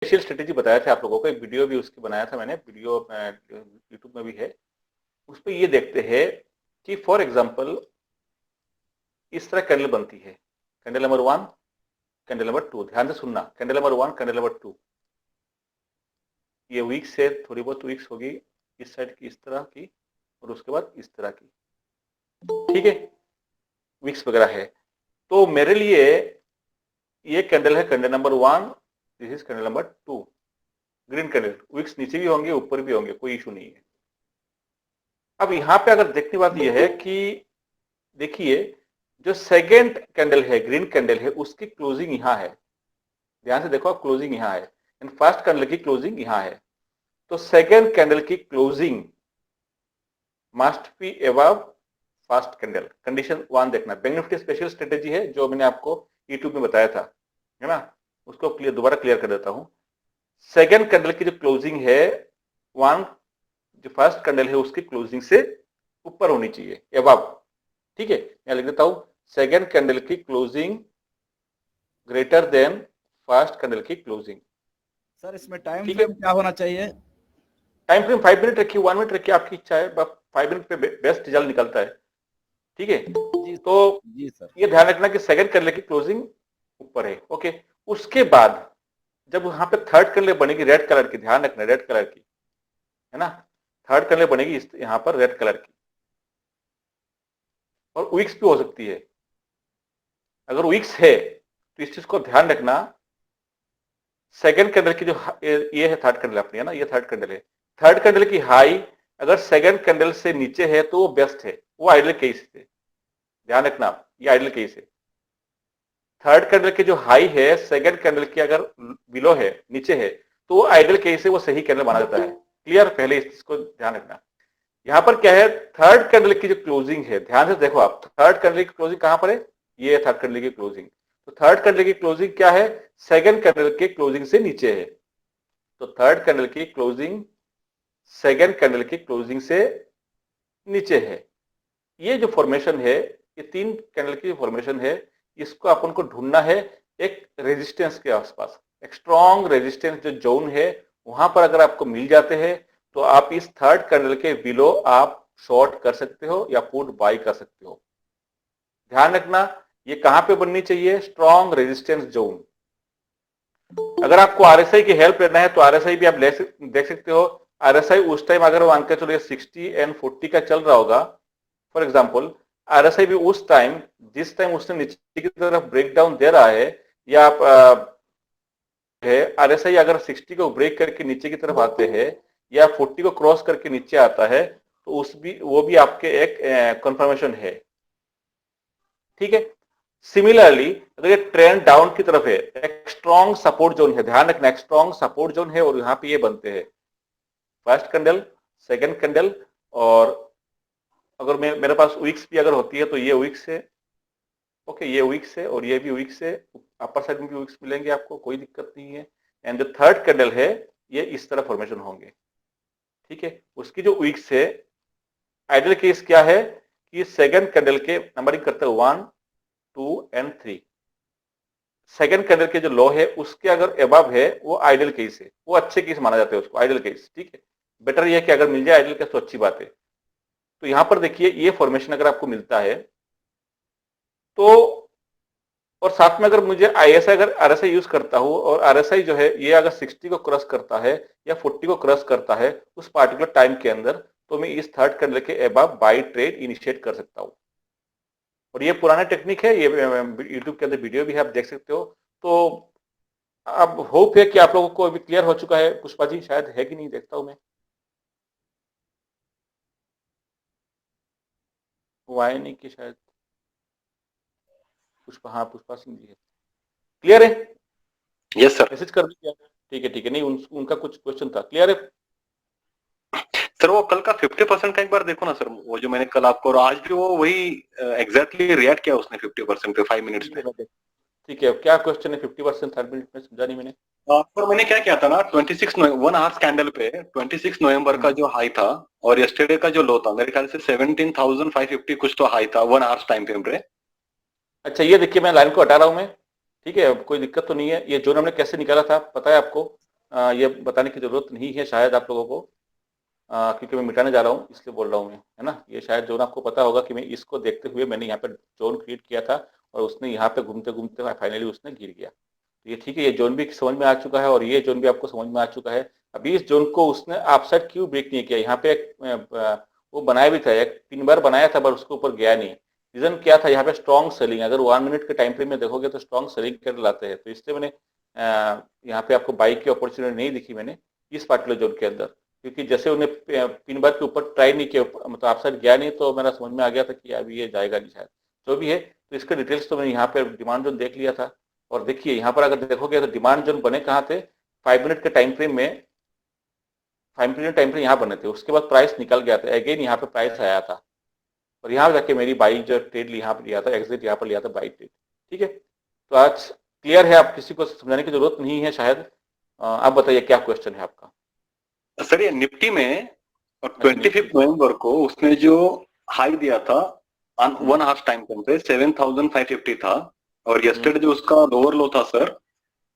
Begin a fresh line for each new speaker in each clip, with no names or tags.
Special strategy बताया था आप लोगों को, एक वीडियो भी उसकी बनाया था मैंने, वीडियो यूट्यूब में भी है। उस पर ये देखते हैं कि फॉर एग्जांपल इस तरह कैंडल बनती है, कैंडल नंबर 1, कैंडल नंबर 2, ध्यान से सुनना, कैंडल नंबर 1, कैंडल नंबर 2, ये वीक्स है, थोड़ी बहुत वीक्स होगी इस साइड की, इस तरह की, और उसके बाद इस तरह की, ठीक है, वीक्स वगैरह है। तो मेरे लिए ये कैंडल है candle number 1, this is candle number 2, green candle, wicks नीचे भी होंगे ऊपर भी होंगे, कोई इशू नहीं है। अब यहां पे अगर देखने बात यह है कि देखिए जो सेकेंड कैंडल है, ग्रीन कैंडल है, उसकी क्लोजिंग यहां है, ध्यान से देखो आप, क्लोजिंग यहां है, एंड फर्स्ट कैंडल की क्लोजिंग यहां है। तो सेकेंड कैंडल की closing must be above first candle, condition 1 देखना। बैंक निफ्टी स्पेशल स्ट्रेटेजी है जो मैंने आपको यूट्यूब में बताया था, है ना, उसको दोबारा क्लियर कर देता हूं। सेकेंड कैंडल की जो क्लोजिंग है, वन, जो फर्स्ट कैंडल है उसकी क्लोजिंग से ऊपर होनी चाहिए, अबव, ठीक है। मैं लिख देता हूं, सेकेंड कैंडल की closing greater than first candle की क्लोजिंग।
सर इसमें टाइम
ठीक है,
फ्रेम क्या होना चाहिए?
टाइम फ्रेम 5 मिनट रखिए, 1 मिनट रखिए, आपकी इच्छा है, 5 मिनट पे बेस्ट रिजल्ट निकलता है, ठीक है।
जी
तो
जी सर।
ये ध्यान रखना कि सेकंड कैंडल की क्लोजिंग ऊपर है, ओके। उसके बाद जब वहां पे थर्ड कैंडल बनेगी रेड कलर की, ध्यान रखना रेड कलर की, है ना, थर्ड कैंडल बनेगी यहां पर रेड कलर की, और वीक्स भी हो सकती है। अगर वीक्स है तो इस चीज को ध्यान रखना, सेकंड कैंडल की जो ये है थर्ड कैंडल अपनी, है ना, ये थर्ड कैंडल है, थर्ड कैंडल की हाई अगर सेकंड कैंडल से नीचे है तो वो बेस्ट है, वो आइडल केस है, ध्यान रखना आप, ये आइडल केस है। थर्ड कैंडल की जो हाई है सेकंड कैंडल की अगर बिलो है, नीचे है, तो वो आइडल केस है, वो सही कैंडल माना जाता है। क्लियर, पहले इस चीज को ध्यान रखना। यहां पर क्या है, थर्ड कैंडल की जो क्लोजिंग है, ध्यान से देखो आप, थर्ड कैंडल की क्लोजिंग कहां पर है, ये थर्ड कैंडल की क्लोजिंग। तो थर्ड कैंडल की क्लोजिंग क्या है, सेकंड कैंडल के क्लोजिंग से नीचे है। तो थर्ड कैंडल की क्लोजिंग सेकंड कैंडल की क्लोजिंग से नीचे है। ये जो फॉर्मेशन है, ये 3 कैंडल की फॉर्मेशन है, इसको अपन को ढूंढना है एक रेजिस्टेंस के आसपास, एक स्ट्रॉन्ग रेजिस्टेंस जो जोन है, वहां पर अगर आपको मिल जाते हैं तो आप इस थर्ड कैंडल के बिलो आप शॉर्ट कर सकते हो या पुट बाई कर सकते हो। ध्यान रखना ये कहां पे बननी चाहिए, स्ट्रॉन्ग रेजिस्टेंस जोन। अगर आपको आरएसआई की हेल्प लेना है तो आरएसआई भी आप देख सकते हो। आरएसआई उस टाइम अगर वो अंक चलो 60 एंड 40 का चल रहा होगा, फॉर एग्जाम्पल, आरएसआई भी उस टाइम, जिस टाइम उसने नीचे की तरफ ब्रेक डाउन दे रहा है, या आप है आरएसआई अगर 60 को ब्रेक करके नीचे की तरफ आते हैं या 40 को क्रॉस करके नीचे आता है, तो उस भी वो भी आपके एक कंफर्मेशन है, ठीक है। सिमिलरली अगर ये ट्रेंड डाउन की तरफ है, एक स्ट्रॉन्ग सपोर्ट जोन है, ध्यान रखना एक स्ट्रॉन्ग सपोर्ट जोन है, और यहाँ पे ये बनते हैं फर्स्ट कैंडल, सेकंड कैंडल, और अगर मेरे पास वीक्स भी अगर होती है तो ये वीक्स है, ओके, ये वीक्स है और ये भी वीक्स है, अपर साइड में भी वीक्स मिलेंगे आपको, कोई दिक्कत नहीं है। एंड जो थर्ड कैंडल है ये इस तरह फॉर्मेशन होंगे, ठीक है। उसकी जो वीक्स है, आइडियल केस क्या है कि सेकंड कैंडल के नंबरिंग करते हैं 1, 2 एंड 3, सेकंड कैंडल के जो लो है उसके अगर एबव है वो आइडियल केस है, वो अच्छे केस माना जाता है उसको, आइडियल केस, ठीक है। बेटर ये है कि अगर मिल जाए आइडियल केस तो अच्छी बात है। तो यहां पर देखिए ये फॉर्मेशन अगर आपको मिलता है तो, और साथ में अगर मुझे आईएसआई अगर आरएसआई यूज करता हूं और आरएसआई जो है ये अगर 60 को क्रॉस करता है या 40 को क्रॉस करता है उस पार्टिकुलर टाइम के अंदर, तो मैं इस थर्ड कैंडल के अबव बाई ट्रेड इनिशिएट कर सकता हूं। और ये पुराना टेक्निक है, ये यूट्यूब के अंदर वीडियो भी है, आप देख सकते हो। तो अब होप है कि आप लोगों को अभी क्लियर हो चुका है। पुष्पा जी शायद है कि नहीं, देखता हूं मैं, वो आए नहीं कि शायद, पुष्पा, हाँ पुष्पा सिंह जी है, क्लियर है,
यस सर।
मैसेज कर दीजिए, ठीक है ठीक है, नहीं उनका कुछ क्वेश्चन था, क्लियर है।
सर वो कल का 50% का एक बार देखो ना सर, वो जो मैंने कल आपको, और आज भी वो वही एग्जैक्टली रिएक्ट किया उसने 50% पे 5 मिनट्स में।
ठीक है, क्या क्वेश्चन है 50% थर्ड मिनट में, समझा नहीं मैंने।
पर मैंने क्या किया था ना, 26 1 आवर्स कैंडल पे 26 नवंबर का जो हाई था और यस्टरडे का जो लो था, मेरे ख्याल से 17,550 कुछ तो हाई था 1 आवर्स टाइम फ्रेम पे।
अच्छा ये देखिए मैं लाइन को हटा रहा हूं मैं, ठीक है, कोई दिक्कत तो नहीं है। ये जोन हमने कैसे निकाला था पता है आपको, ये बताने की जरूरत नहीं है शायद आप लोगों को, क्योंकि मैं मिटाने जा रहा हूँ इसलिए बोल रहा हूँ मैं, है ना। ये शायद जोन आपको पता होगा कि मैं इसको देखते हुए मैंने यहाँ पे जोन क्रिएट किया था और उसने यहाँ पे घूमते घूमते फाइनली उसने गिर गया। तो ये ठीक है, ये जोन भी समझ में आ चुका है और ये जोन भी आपको समझ में आ चुका है। अभी इस जोन को उसने अपसाइड क्यों ब्रेक नहीं किया, यहाँ पे वो बनाया भी था, एक 3 बार बनाया था पर उसके ऊपर गया नहीं। रीजन क्या था, यहाँ पे स्ट्रॉन्ग सेलिंग, अगर 1 मिनट के टाइम फ्रेम में देखोगे तो स्ट्रॉन्ग सेलिंग कर लाते हैं, तो इसलिए मैंने यहाँ पे आपको बाई की अपॉर्चुनिटी नहीं दिखी मैंने इस पार्टिकुलर जोन के अंदर, क्योंकि जैसे उन्हें 3 बार के ऊपर ट्राई नहीं किया, मतलब अपसाइड गया नहीं, तो मेरा समझ में आ गया था कि अभी ये जाएगा नहीं शायद। जो भी है, तो इसके डिटेल्स तो मैंने यहाँ पे डिमांड जोन देख लिया था। और देखिए यहाँ पर अगर देखोगे तो डिमांड जोन बने कहाँ थे, 5 मिनट के टाइम फ्रेम में, 5 मिनट टाइम फ्रेम यहाँ बने थे, उसके बाद प्राइस निकल गया था, अगेन यहाँ पे प्राइस आया था और यहाँ जाके मेरी बाई जो ट्रेड यहाँ पर लिया था, एग्जिट यहाँ पर लिया था बाई ट्रेड। ठीक है, तो आज क्लियर है, आप किसी को समझाने की जरूरत नहीं है शायद। आप बताइए क्या क्वेश्चन है आपका।
सर ये निफ्टी में 25 नवंबर को उसने जो हाई दिया था 1 आवर्स टाइम फ्रेम पे 7,550 था, और यस्टरडे जो उसका लोअर लो था सर,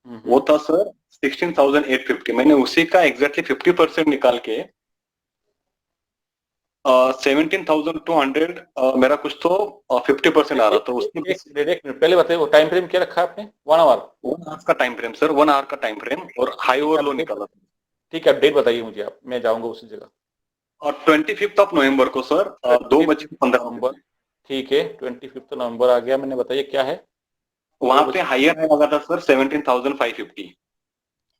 वो था सर 16,850। मैंने उसी का एग्जैक्टली 50% निकाल के 17,200 मेरा कुछ तो 50% आ रहा था उसमें।
एक मिनट पहले बताइए, वो टाइम फ्रेम क्या रखा आपने, 1 आवर?
1 आवर का टाइम फ्रेम सर, 1 आवर का टाइम फ्रेम, और हाई और लो निकाला था।
ठीक है, अपडेट बताइए मुझे आप, मैं जाऊंगा उसी जगह।
और 25 नवंबर को सर 2:15
नवंबर, ठीक है, 25 नवंबर आ गया मैंने, बताइए क्या है।
वहां पे हाईयर है लगा था सर 17,550,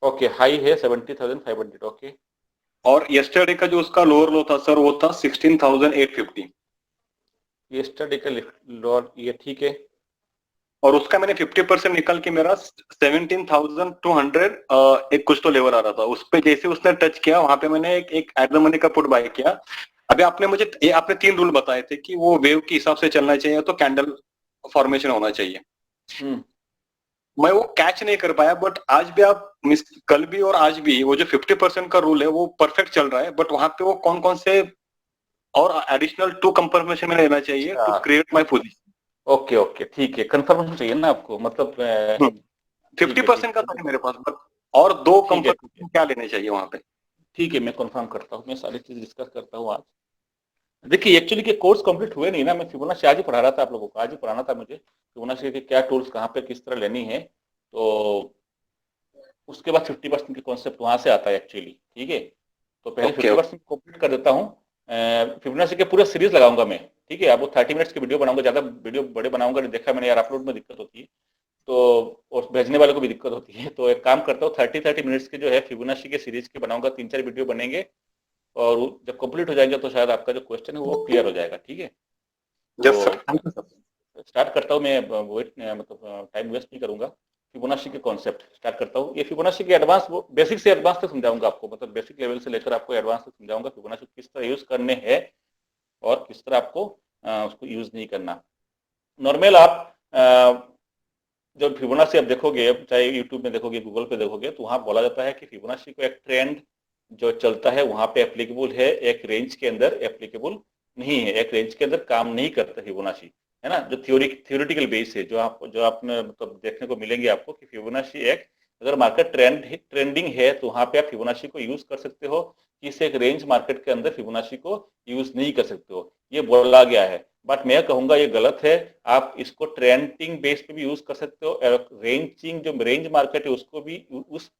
ओके, हाई है 70,500, ओके।
और यस्टरडे का जो उसका लोअर लो था सर वो था 16,850,
यस्टरडे का लोअर, ये ठीक है।
और उसका मैंने 50% निकल के मेरा 17,200 एक कुछ तो लेवल आ रहा था। उस पे जैसे उसने टच किया वहां पे मैंने एक एट द मनी का पुट बाय किया। अभी आपने मुझे आपने 3 रूल बताए थे कि वो वेव के हिसाब से चलना चाहिए तो कैंडल फॉर्मेशन होना चाहिए। मैं वो कैच नहीं कर पाया, बट आज भी आप कल भी और आज भी वो जो 50% का रूल है वो परफेक्ट चल रहा है, बट वहां पे वो कौन कौन से और एडिशनल 2 कंफर्मेशन में लेना चाहिए to create my position.
Okay okay, ठीक है, कंफर्मेशन चाहिए ना आपको, मतलब
50% का था मेरे पास, बट और 2
ठीक है,
कंफर्मेशन क्या लेने चाहिए वहां पे।
ठीक है, मैं कंफर्म करता हूँ, मैं सारी चीज डिस्कस करता हूँ आज। देखिए एक्चुअली के कोर्स कंप्लीट हुए नहीं ना, मैं फिबोनाची आज ही पढ़ा रहा था आप लोगों को, आज ही पढ़ाना था मुझे फिबोनाची के क्या टूल्स कहाँ पे किस तरह लेनी है, तो उसके बाद 50% के कॉन्सेप्ट वहां से आता है एक्चुअली। ठीक है, तो पहले 50% कंप्लीट कर देता हूँ। फिबोनाची के पूरे सीरीज लगाऊंगा मैं, ठीक है। अब वो 30 मिनट्स की वीडियो बनाऊंगा, ज्यादा वीडियो बड़े बनाऊंगा नहीं, देखा मैंने यार अपलोड में दिक्कत होती है, तो और भेजने वाले को भी दिक्कत होती है, तो एक काम करता हूँ 30 मिनट्स के जो है फिबोनाची के सीरीज के बनाऊंगा, 3-4 वीडियो बनेंगे, और जब कंप्लीट हो जाएंगे तो शायद आपका जो क्वेश्चन है वो क्लियर हो जाएगा। ठीक है, तो स्टार्ट करता हूँ मैं, वेट मतलब टाइम वेस्ट नहीं करूंगा, फिबोनाची के कॉन्सेप्ट स्टार्ट करता हूँ। ये फिबोनाची के एडवांस, बेसिक से एडवांस तक समझाऊंगा आपको, मतलब बेसिक लेवल से लेकर आपको एडवांस तक समझाऊंगा फिबोनाची किस तरह यूज करने हैं और किस तरह आपको उसको यूज नहीं करना। नॉर्मल आप जब फिबोनाची आप देखोगे, चाहे यूट्यूब में देखोगे, गूगल पे देखोगे, तो वहां बोला जाता है कि फिबोनाची को एक ट्रेंड जो चलता है वहां पे एप्लीकेबल है, एक रेंज के अंदर एप्लीकेबल नहीं है, एक रेंज के अंदर काम नहीं करता फिबोनाची, है ना। जो थियोरिटिकल बेस है, जो आपने मतलब देखने को मिलेंगे आपको कि फिबोनाची एक, अगर मार्केट ट्रेंडिंग है तो वहां पे आप फिबोनाची को यूज कर सकते हो, किसी एक रेंज मार्केट के अंदर फिबोनाची को यूज नहीं कर सकते हो, ये बोला गया है। बट मैं कहूंगा ये गलत है, आप इसको ट्रेंडिंग बेस पे भी यूज कर सकते हो, रेंजिंग जो रेंज मार्केट है उसको भी, उस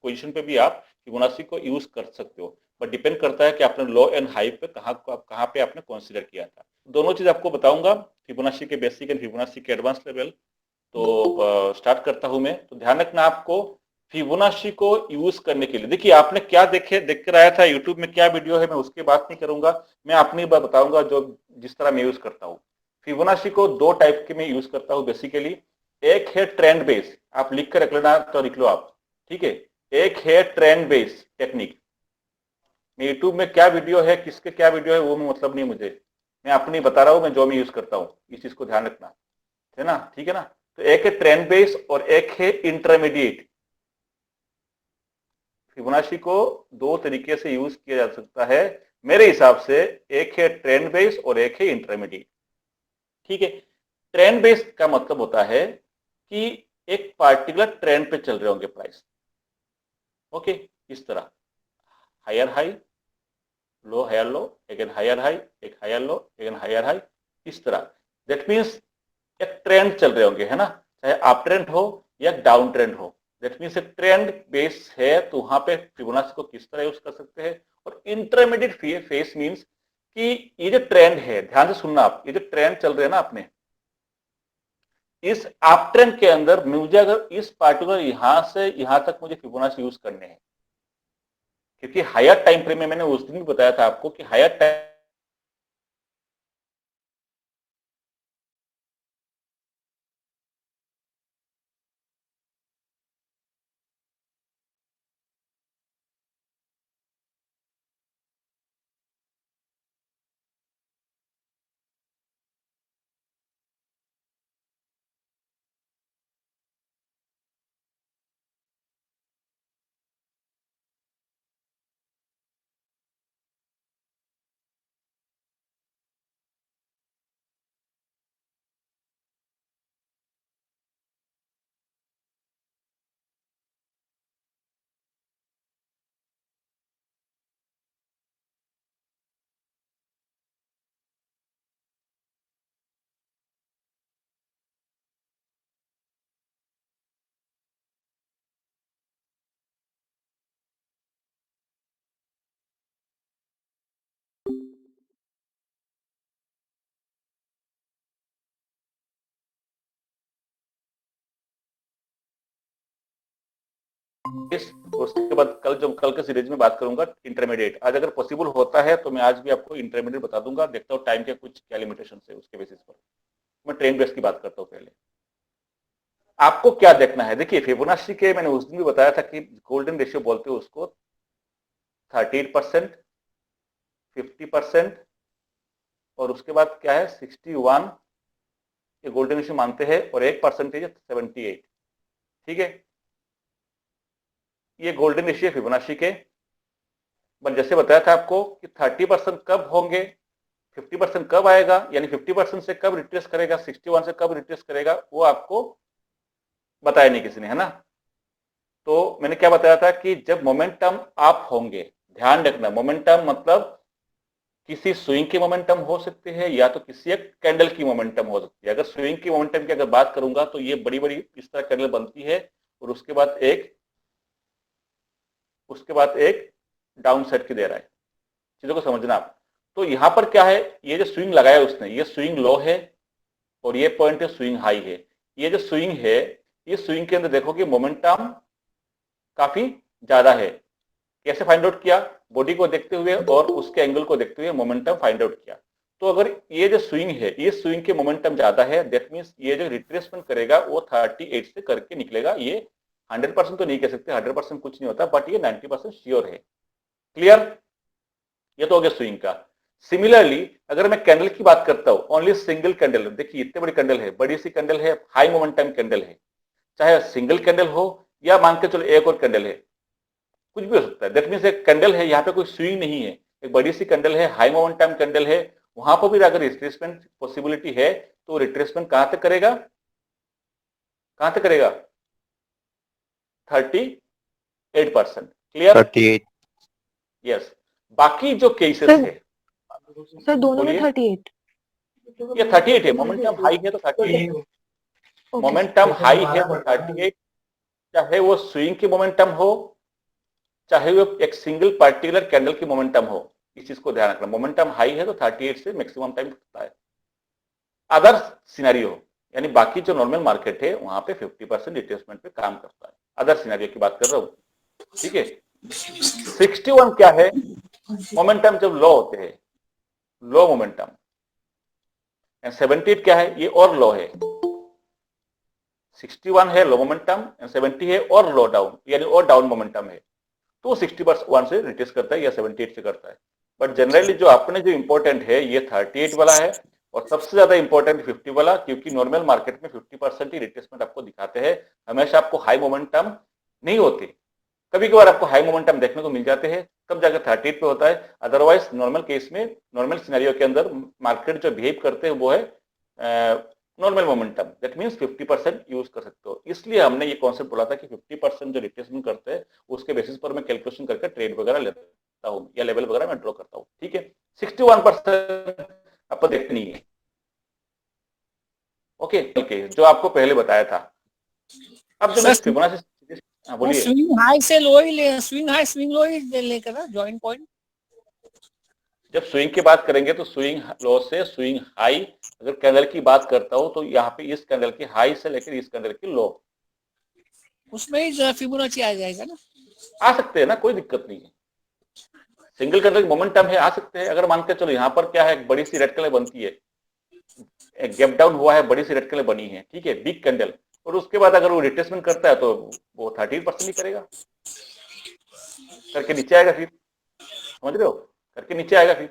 पोजीशन पे भी आप फिबोनाची को यूज कर सकते हो, बट डिपेंड करता है कि आपने लो एंड हाई पे कहाँ पे आपने कंसीडर किया था। दोनों चीज आपको बताऊंगा, फिबोनाची के बेसिक एंड फिबोनाची के एडवांस लेवल। तो स्टार्ट करता हूं मैं। तो ध्यान रखना आपको, फिबोनाची को यूज करने के लिए, देखिए आपने क्या देख कर आया था यूट्यूब में, क्या वीडियो है, मैं उसकी बात नहीं करूंगा, मैं अपनी बात बताऊंगा जो जिस तरह मैं यूज करता हूँ। फिबोनाची को 2 टाइप के मैं यूज करता हूँ बेसिकली। एक है ट्रेंड बेस, आप लिख कर रख लेना तो लिख लो आप, ठीक है। एक है ट्रेंड बेस टेक्निक। मैं यूट्यूब में क्या वीडियो है, किसके क्या वीडियो है, वो मतलब नहीं मुझे, मैं अपनी बता रहा हूँ, मैं जो मैं यूज करता हूँ, इस चीज को ध्यान रखना, है ना, ठीक है ना। तो एक है ट्रेंड बेस और एक है इंटरमीडिएट। फिबोनाची को 2 तरीके से यूज किया जा सकता है मेरे हिसाब से, एक है ट्रेंड बेस और एक है इंटरमीडिएट। ठीक है, ट्रेंड बेस का मतलब होता है कि एक पार्टिकुलर ट्रेंड पे चल रहे होंगे प्राइस, ओके, इस तरह higher high, low higher low, again higher high, एक higher low, again higher high, इस तरह। दैट मीन्स एक ट्रेंड चल रहे होंगे, है ना, चाहे अप ट्रेंड हो या डाउन ट्रेंड हो। दैट मीन्स एक ट्रेंड बेस है, तो वहां पे फिबोनाची को किस तरह यूज कर सकते हैं। और इंटरमीडिएट फेस मीन्स कि ये जो ट्रेंड है, ध्यान से सुनना आप, ये जो ट्रेंड चल रहे हैं ना अपने, इस अप ट्रेंड के अंदर मुझे अगर इस पार्टिकुलर यहां से यहां तक मुझे फिबोनाची यूज करने हैं, क्योंकि हायर टाइम फ्रेम में मैंने उस दिन भी बताया था आपको कि हायर टाइम उसके बाद कल के सीरीज में बात करूंगा इंटरमीडिएट। आज अगर पॉसिबल होता है तो मैं आज भी आपको इंटरमीडिएट बता दूंगा, देखता हूँ टाइम के कुछ क्या लिमिटेशन है उसके बेसिस पर। मैं ट्रेंड बेस की बात करता हूँ। पहले आपको क्या देखना है, देखिए फिबोनाची के मैंने उस दिन भी बताया था कि गोल्डन रेशियो बोलते हैं उसको, 38%, 50% और उसके बाद क्या है 61, ये गोल्डन रेशियो मानते हैं, और 1% है 78। ठीक है, ये गोल्डन रेशियो फिबोनाची के। बट जैसे बताया था आपको कि 30% कब होंगे, 50% कब आएगा, यानी 50% से कब रिट्रेस करेगा, 61 से कब रिट्रेस करेगा, वो आपको बताया नहीं किसी ने, है ना। तो मैंने क्या बताया था कि जब मोमेंटम अप होंगे, ध्यान रखना मोमेंटम मतलब किसी स्विंग की मोमेंटम हो सकती है या तो किसी एक कैंडल की मोमेंटम हो सकती है। अगर स्विंग की मोमेंटम की अगर बात करूंगा तो ये बड़ी बड़ी इस तरह कैंडल बनती है और उसके बाद एक डाउन साइड की दे रहा है। चीजों को समझना आप। तो यहां पर क्या है, ये जो स्विंग लगाया उसने, ये स्विंग लो है और ये पॉइंट है स्विंग हाई है। ये जो स्विंग है, ये स्विंग के अंदर देखो कि मोमेंटम काफी ज्यादा है। कैसे फाइंड आउट किया, बॉडी को देखते हुए और उसके एंगल को देखते हुए मोमेंटम फाइंड आउट किया। तो अगर ये जो स्विंग है, ये स्विंग के मोमेंटम ज्यादा है, दैट मींस ये जो रिट्रेसमेंट करेगा वो 38 से करके निकलेगा। ये 100% तो नहीं कह सकते, 100% कुछ नहीं होता, बट ये 90% श्योर है। क्लियर, ये तो हो गया स्विंग का। सिमिलरली अगर मैं कैंडल की बात करता हूं, ओनली सिंगल कैंडल, देखिए इतने बड़ी कैंडल है, बड़ी सी कैंडल है, हाई मोमेंटम कैंडल है, चाहे सिंगल कैंडल हो या मान के चलो एक और कैंडल है, कुछ भी हो सकता है। दैट मीन्स एक कैंडल है, यहाँ पे कोई स्विंग नहीं है, एक बड़ी सी कैंडल है, हाई मोमेंटम कैंडल है, वहां पर भी अगर रिट्रेसमेंट पॉसिबिलिटी है तो रिट्रेसमेंट कहां तक करेगा, कहां तक करेगा 38%। क्लियर,
38।
यस। बाकी जो केसेस है,
सर दोनों में
बोलिए,
38।
ये 38 है, मोमेंटम हाई है तो 38, मोमेंटम हाई है तो 38, चाहे वो स्विंग की मोमेंटम हो चाहे वो एक सिंगल पार्टिकुलर कैंडल की मोमेंटम हो। इस चीज को ध्यान रखना, मोमेंटम हाई है तो 38 से मैक्सिमम टाइम सकता है। अदर सिनेरियो यानी बाकी जो नॉर्मल मार्केट है वहां पे 50% रिट्रेसमेंट पे काम करता है। अदर सिनेरियो की बात कर रहा हूं, ठीक है। 61 क्या है, मोमेंटम जब लो होते हैं, लो मोमेंटम। 78 क्या है, ये और लो है। 61 है लो मोमेंटम, 70 है और लो डाउन यानी और डाउन मोमेंटम है, तो 61 से रिट्रेस करता है या 78 से करता है। बट जनरली जो अपने जो इंपॉर्टेंट है ये 38 वाला है और सबसे ज्यादा इंपॉर्टेंट 50 वाला, क्योंकि नॉर्मल मार्केट में 50% ही रिट्रेसमेंट आपको दिखाते हैं। हमेशा आपको हाई मोमेंटम नहीं होते, कभी कभार आपको हाई मोमेंटम देखने को मिल जाते हैं, तब जाकर 38 पे होता है। अदरवाइज नॉर्मल केस में, नॉर्मल सिनेरियो के अंदर मार्केट जो बिहेव करते हैं वो है normal momentum, that means 50% use कर सकते हो। इसलिए हमने ये कॉन्सेप्ट बोला था कि 50% जो रिट्रेसमेंट करते हैं उसके बेसिस पर मैं कैलकुलेशन करके ट्रेड वगैरह लेता हूँ या लेवल वगैरह मैं ड्रॉ करता हूँ। ठीक है, 61% अपन देखते नहीं है। ओके ओके, जो आपको पहले बताया था। अब जो मैं
सर,
फिबोनाची, हाँ बोलिए।
स्विंग हाई से लो ही ले, स्विंग हाई स्विंग लो ही लेकर ना जॉइंट पॉइंट।
जब स्विंग की बात करेंगे तो स्विंग लो से स्विंग हाई, अगर कैंडल की बात करता हूं तो यहाँ पे इस कैंडल की हाई से लेकर इस कैंडल की लो,
उसमें ही फिबोनाची आ जाएगा ना।
आ सकते हैं ना, कोई दिक्कत नहीं है। सिंगल कैंडल मोमेंटम है, आ सकते हैं। अगर मान के चलो यहाँ पर क्या है, बड़ी सी रेड कलर बनती है, एक गैप डाउन हुआ है, बड़ी सी रेड कलर बनी है, ठीक है, बिग कैंडल, और उसके बाद अगर वो रिट्रेसमेंट करता है तो वो 13% ही करेगा, करके नीचे आएगा फिर, समझ रहे हो, करके नीचे आएगा फिर।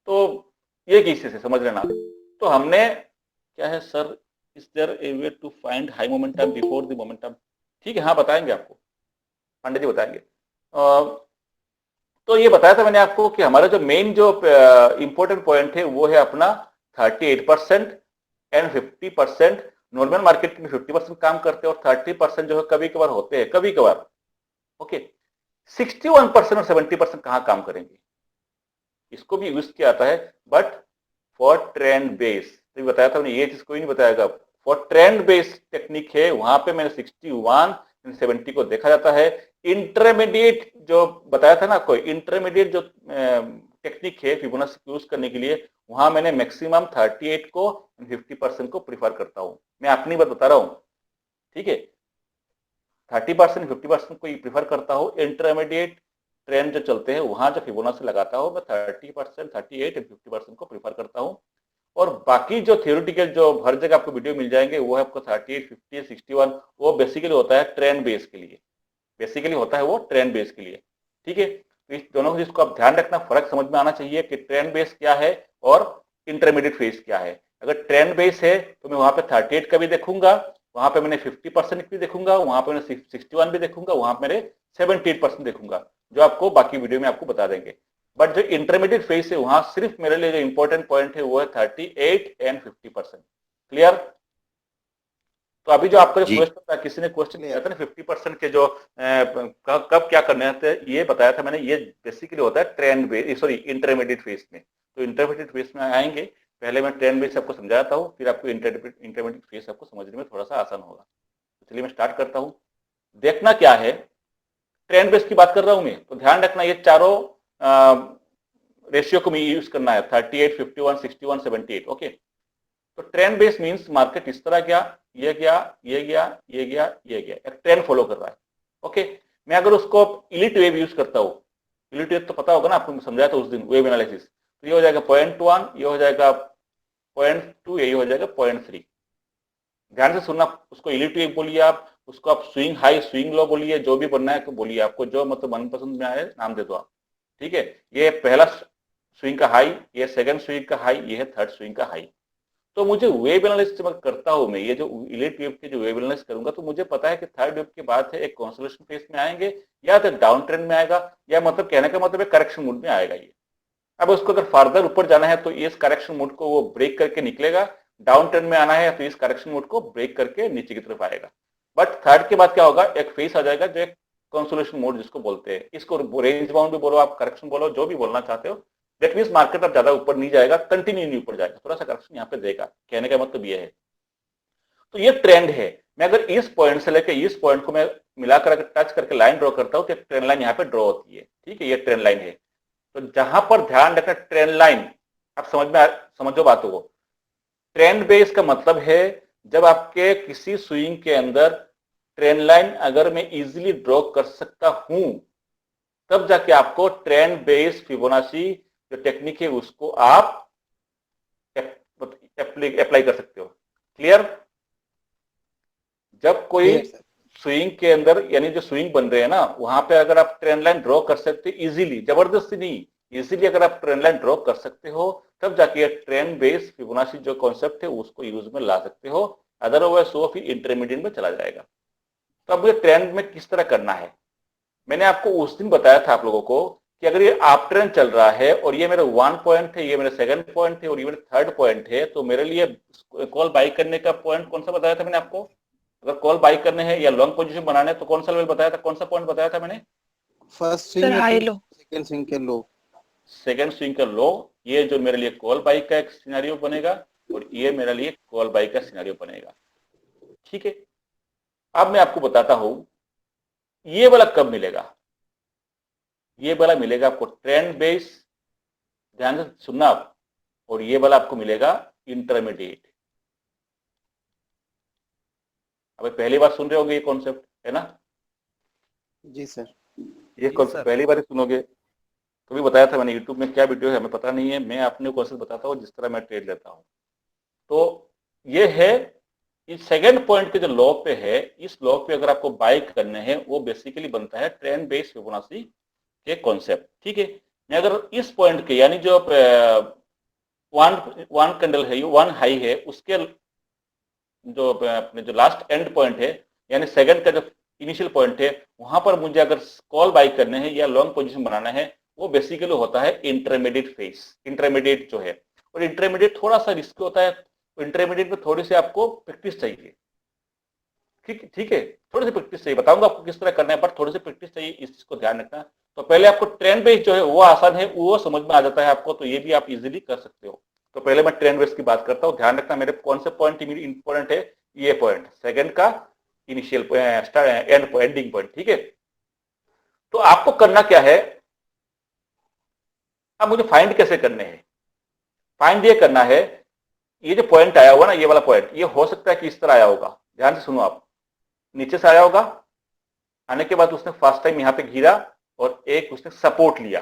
तो ये केसेस है, समझ लेना। तो हमने क्या है sir, is there a way to find high momentum before the momentum? ठीक है, हाँ बताएंगे आपको, पांडे जी बताएंगे। तो ये बताया था मैंने आपको कि हमारा जो मेन जो इंपॉर्टेंट पॉइंट है वो है अपना 38% एंड 50%। नॉर्मल मार्केट में 50% काम करते हैं और 30% जो है कभी कभार होते हैं, कभी कभार। ओके, 61% और 70% कहाँ काम करेंगे, इसको भी यूज किया जाता है, बट फॉर ट्रेंड बेस। तो बताया था मैंने, ये चीज कोई नहीं बताएगा। फॉर ट्रेंड बेस टेक्निक है, वहां पे मैंने 61 एंड 70 को देखा जाता है। इंटरमीडिएट जो बताया था ना, कोई इंटरमीडिएट जो टेक्निक है फिबोनाची यूज करने के लिए, वहां मैंने मैक्सिमम 38 को 50% को प्रीफर करता हूं। मैं अपनी बात बता रहा हूं, ठीक है, 30% 50% को प्रीफर करता हूं। इंटरमीडिएट ट्रेंड जो चलते हैं वहां जो फिबोनाची लगाता हूं मैं 30%, 38 एंड 50% को प्रीफर करता हूं। और बाकी जो थियोरेटिकल जो हर जगह आपको वीडियो मिल जाएंगे वो है आपको 38, 50, 61, वो बेसिकली होता है ट्रेंड बेस के लिए, बेसिकली होता है वो ट्रेंड बेस के लिए। ठीक है, तो इस दोनों को जिसको आप ध्यान रखना, फर्क समझ में आना चाहिए कि ट्रेंड बेस क्या है और इंटरमीडिएट फेज क्या है। अगर ट्रेंड बेस है तो मैं वहां पे 38 का भी देखूंगा, वहां पे मैंने 50% भी देखूंगा, वहां पे मैंने 61 भी देखूंगा, वहां पे मैंने 78% देखूंगा, जो आपको बाकी वीडियो में आपको बता देंगे। बट जो इंटरमीडिएट फेज है वहां सिर्फ मेरे लिए जो इंपॉर्टेंट पॉइंट है वो है 38 एंड 50%। क्लियर? तो अभी जो आपका जो क्वेश्चन था, किसी ने क्वेश्चन किया था ना 50% के जो कब क्या करने थे, ये बताया था मैंने। ये बेसिकली होता है trend base, sorry intermediate phase में। तो इंटरमीडिएट फेज में आएंगे, पहले मैं ट्रेंड बेस आपको समझाता हूँ, फिर आपको इंटरमीडिएट फेज आपको समझने में थोड़ा सा आसान होगा। चलिए मैं स्टार्ट करता हूँ। देखना क्या है, ट्रेंड बेस की बात कर रहा हूं मैं, तो ध्यान रखना ये चारों रेशियो को मैं यूज करना है, 38, 51, 61, 78। ओके, तो ट्रेंड बेस मींस मार्केट इस तरह गया, ये गया, ये गया, ये गया, ये गया, एक ट्रेंड फॉलो कर रहा है। ओके, मैं अगर उसको इलिट वेव यूज करता हूँ, इलिट वेव तो पता होगा ना आपको, समझाया था उस दिन वेव एनालिसिस, तो ये हो जाएगा 0.1, ये हो जाएगा 0.2, ये हो जाएगा 0.3। ध्यान से सुनना, उसको इलिट वेव बोलिए आप, उसको आप स्विंग हाई स्विंग लो बोलिए, जो भी बनना है बोलिए, आपको जो मतलब मनपसंद में आए नाम दे दो आप। ठीक है, ये पहला स्विंग का हाई, ये सेकंड स्विंग का हाई, ये है थर्ड स्विंग का हाई। तो मुझे वेव एनालिसिस जब करता हूं मैं, ये जो इलिट वेव के जो वेव एनालिसिस करूंगा, तो मुझे पता है कि थर्ड वेव के बाद है एक कंसोलिडेशन फेज में आएंगे, या तो डाउन ट्रेंड में आएगा, या मतलब कहने का मतलब करेक्शन मोड में आएगा ये। अब उसको अगर फर्दर ऊपर जाना है तो इस करेक्शन मोड को वो ब्रेक करके निकलेगा, डाउन ट्रेंड में आना है तो इस करेक्शन मोड को ब्रेक करके नीचे की तरफ आएगा। बट थर्ड के बाद क्या होगा, एक फेज आ जाएगा जो एक कंसोलिडेशन मोड जिसको बोलते हैं, इसको रेंज बाउंड भी बोलो आप, करेक्शन बोलो, जो भी बोलना चाहते हो। दैट मींस मार्केट अब ज्यादा ऊपर नहीं जाएगा, कंटिन्यू नहीं ऊपर जाएगा, थोड़ा सा करेक्शन यहाँ पे देगा, कहने का मतलब ये है। तो ये ट्रेंड है। मैं अगर इस पॉइंट से लेकर इस पॉइंट को मैं मिलाकर टच करके लाइन ड्रॉ करता हूँ तो ट्रेंड लाइन यहाँ पे ड्रॉ होती है। ठीक है, ये ट्रेंड लाइन है। तो जहां पर ध्यान रखना, ट्रेंड लाइन, आप समझो बातों को। ट्रेंड बेस का मतलब है जब आपके किसी स्विंग के अंदर ट्रेंड लाइन अगर मैं इजीली ड्रॉ कर सकता हूं, तब जाके आपको ट्रेंड बेस फिबोनाची जो टेक्निक है उसको आप अप्लाई कर सकते हो। क्लियर? जब कोई स्विंग के अंदर, यानी जो स्विंग बन रहे हैं ना, वहां पे अगर आप ट्रेंड लाइन ड्रॉ कर सकते इजीली, जबरदस्ती नहीं, इजीली अगर आप ट्रेंड लाइन ड्रॉ कर सकते हो, तब जाके ट्रेंड बेस फिबोनाची जो कॉन्सेप्ट है उसको यूज में ला सकते हो। अदरवाइज वो फिर इंटरमीडिएट में चला जाएगा। तो अब ये ट्रेंड में किस तरह करना है, मैंने आपको उस दिन बताया था आप लोगों को कि अगर ये आप ट्रेंड चल रहा है और ये मेरा 1 पॉइंट है, ये मेरा 2nd पॉइंट है और ये मेरा 3rd पॉइंट है, तो मेरे लिए कॉल बाई करने का पॉइंट कौन सा बताया था मैंने आपको? अगर कॉल बाई करने हैं या लॉन्ग पोजीशन बनाना है तो कौन सा लेवल बताया था, कौन सा पॉइंट बताया था मैंने?
First
sir
swing
high low.
Second swing के लो।
सेकंड स्विंग का लो, ये जो मेरे लिए कॉल बाई का एक सिनेरियो बनेगा और ये मेरे लिए कॉल बाई का सिनेरियो बनेगा। ठीक है, अब मैं आपको बताता हूं ये वाला कब मिलेगा। ये वाला मिलेगा आपको ट्रेंड बेस, ध्यान से सुनना आप, और ये वाला आपको मिलेगा इंटरमीडिएट। अब पहली बार सुन रहे होंगे ये कॉन्सेप्ट, है ना?
जी सर।
ये
जी
कॉन्सेप्ट
सर।
पहली बार ही सुनोगे। कभी बताया था मैंने यूट्यूब में, क्या वीडियो है हमें पता नहीं है, मैं अपने कॉन्सेप्ट बताता हूँ जिस तरह मैं ट्रेड लेता हूँ। तो ये है, इस सेकंड पॉइंट के जो लॉ पे है, इस लॉ पे अगर आपको बाय करने हैं वो बेसिकली बनता है ट्रेंड बेस फिबोनाची के कॉन्सेप्ट। ठीक है, मैं अगर इस पॉइंट के यानी जो वन कैंडल है, वन हाई है, उसके जो अपने जो लास्ट एंड पॉइंट है यानी सेकंड का जो इनिशियल पॉइंट है, वहां पर मुझे अगर कॉल बाय करने हैं या लॉन्ग पोजीशन बनाना है, वो बेसिकली होता है इंटरमीडिएट फेज। इंटरमीडिएट जो है, और इंटरमीडिएट थोड़ा सा रिस्क होता है, इंटरमीडिएट में थोड़ी सी आपको प्रैक्टिस चाहिए। ठीक है, थोड़ी सी प्रैक्टिस चाहिए, बताऊंगा आपको किस तरह करना है, बट थोड़ी सी प्रैक्टिस चाहिए, इस चीज को ध्यान रखना। तो पहले आपको ट्रेंड बेस जो है वो आसान है, वो समझ में आ जाता है आपको, तो ये भी आप इजीली कर सकते हो। तो पहले मैं ट्रेंड बेस की बात करता हूँ, ध्यान रखना मेरे कौन से पॉइंट इंपॉर्टेंट है। ये पॉइंट सेकंड का इनिशियल एंडिंग पॉइंट। ठीक है, तो आपको करना क्या है, अब मुझे फाइंड कैसे करने हैं? फाइंड ये करना है, ये जो पॉइंट आया हुआ ना, ये वाला पॉइंट, ये हो सकता है कि इस तरह आया होगा। ध्यान से सुनो आप, नीचे से आया होगा, आने के बाद उसने फर्स्ट टाइम यहां पे घिरा और एक उसने सपोर्ट लिया।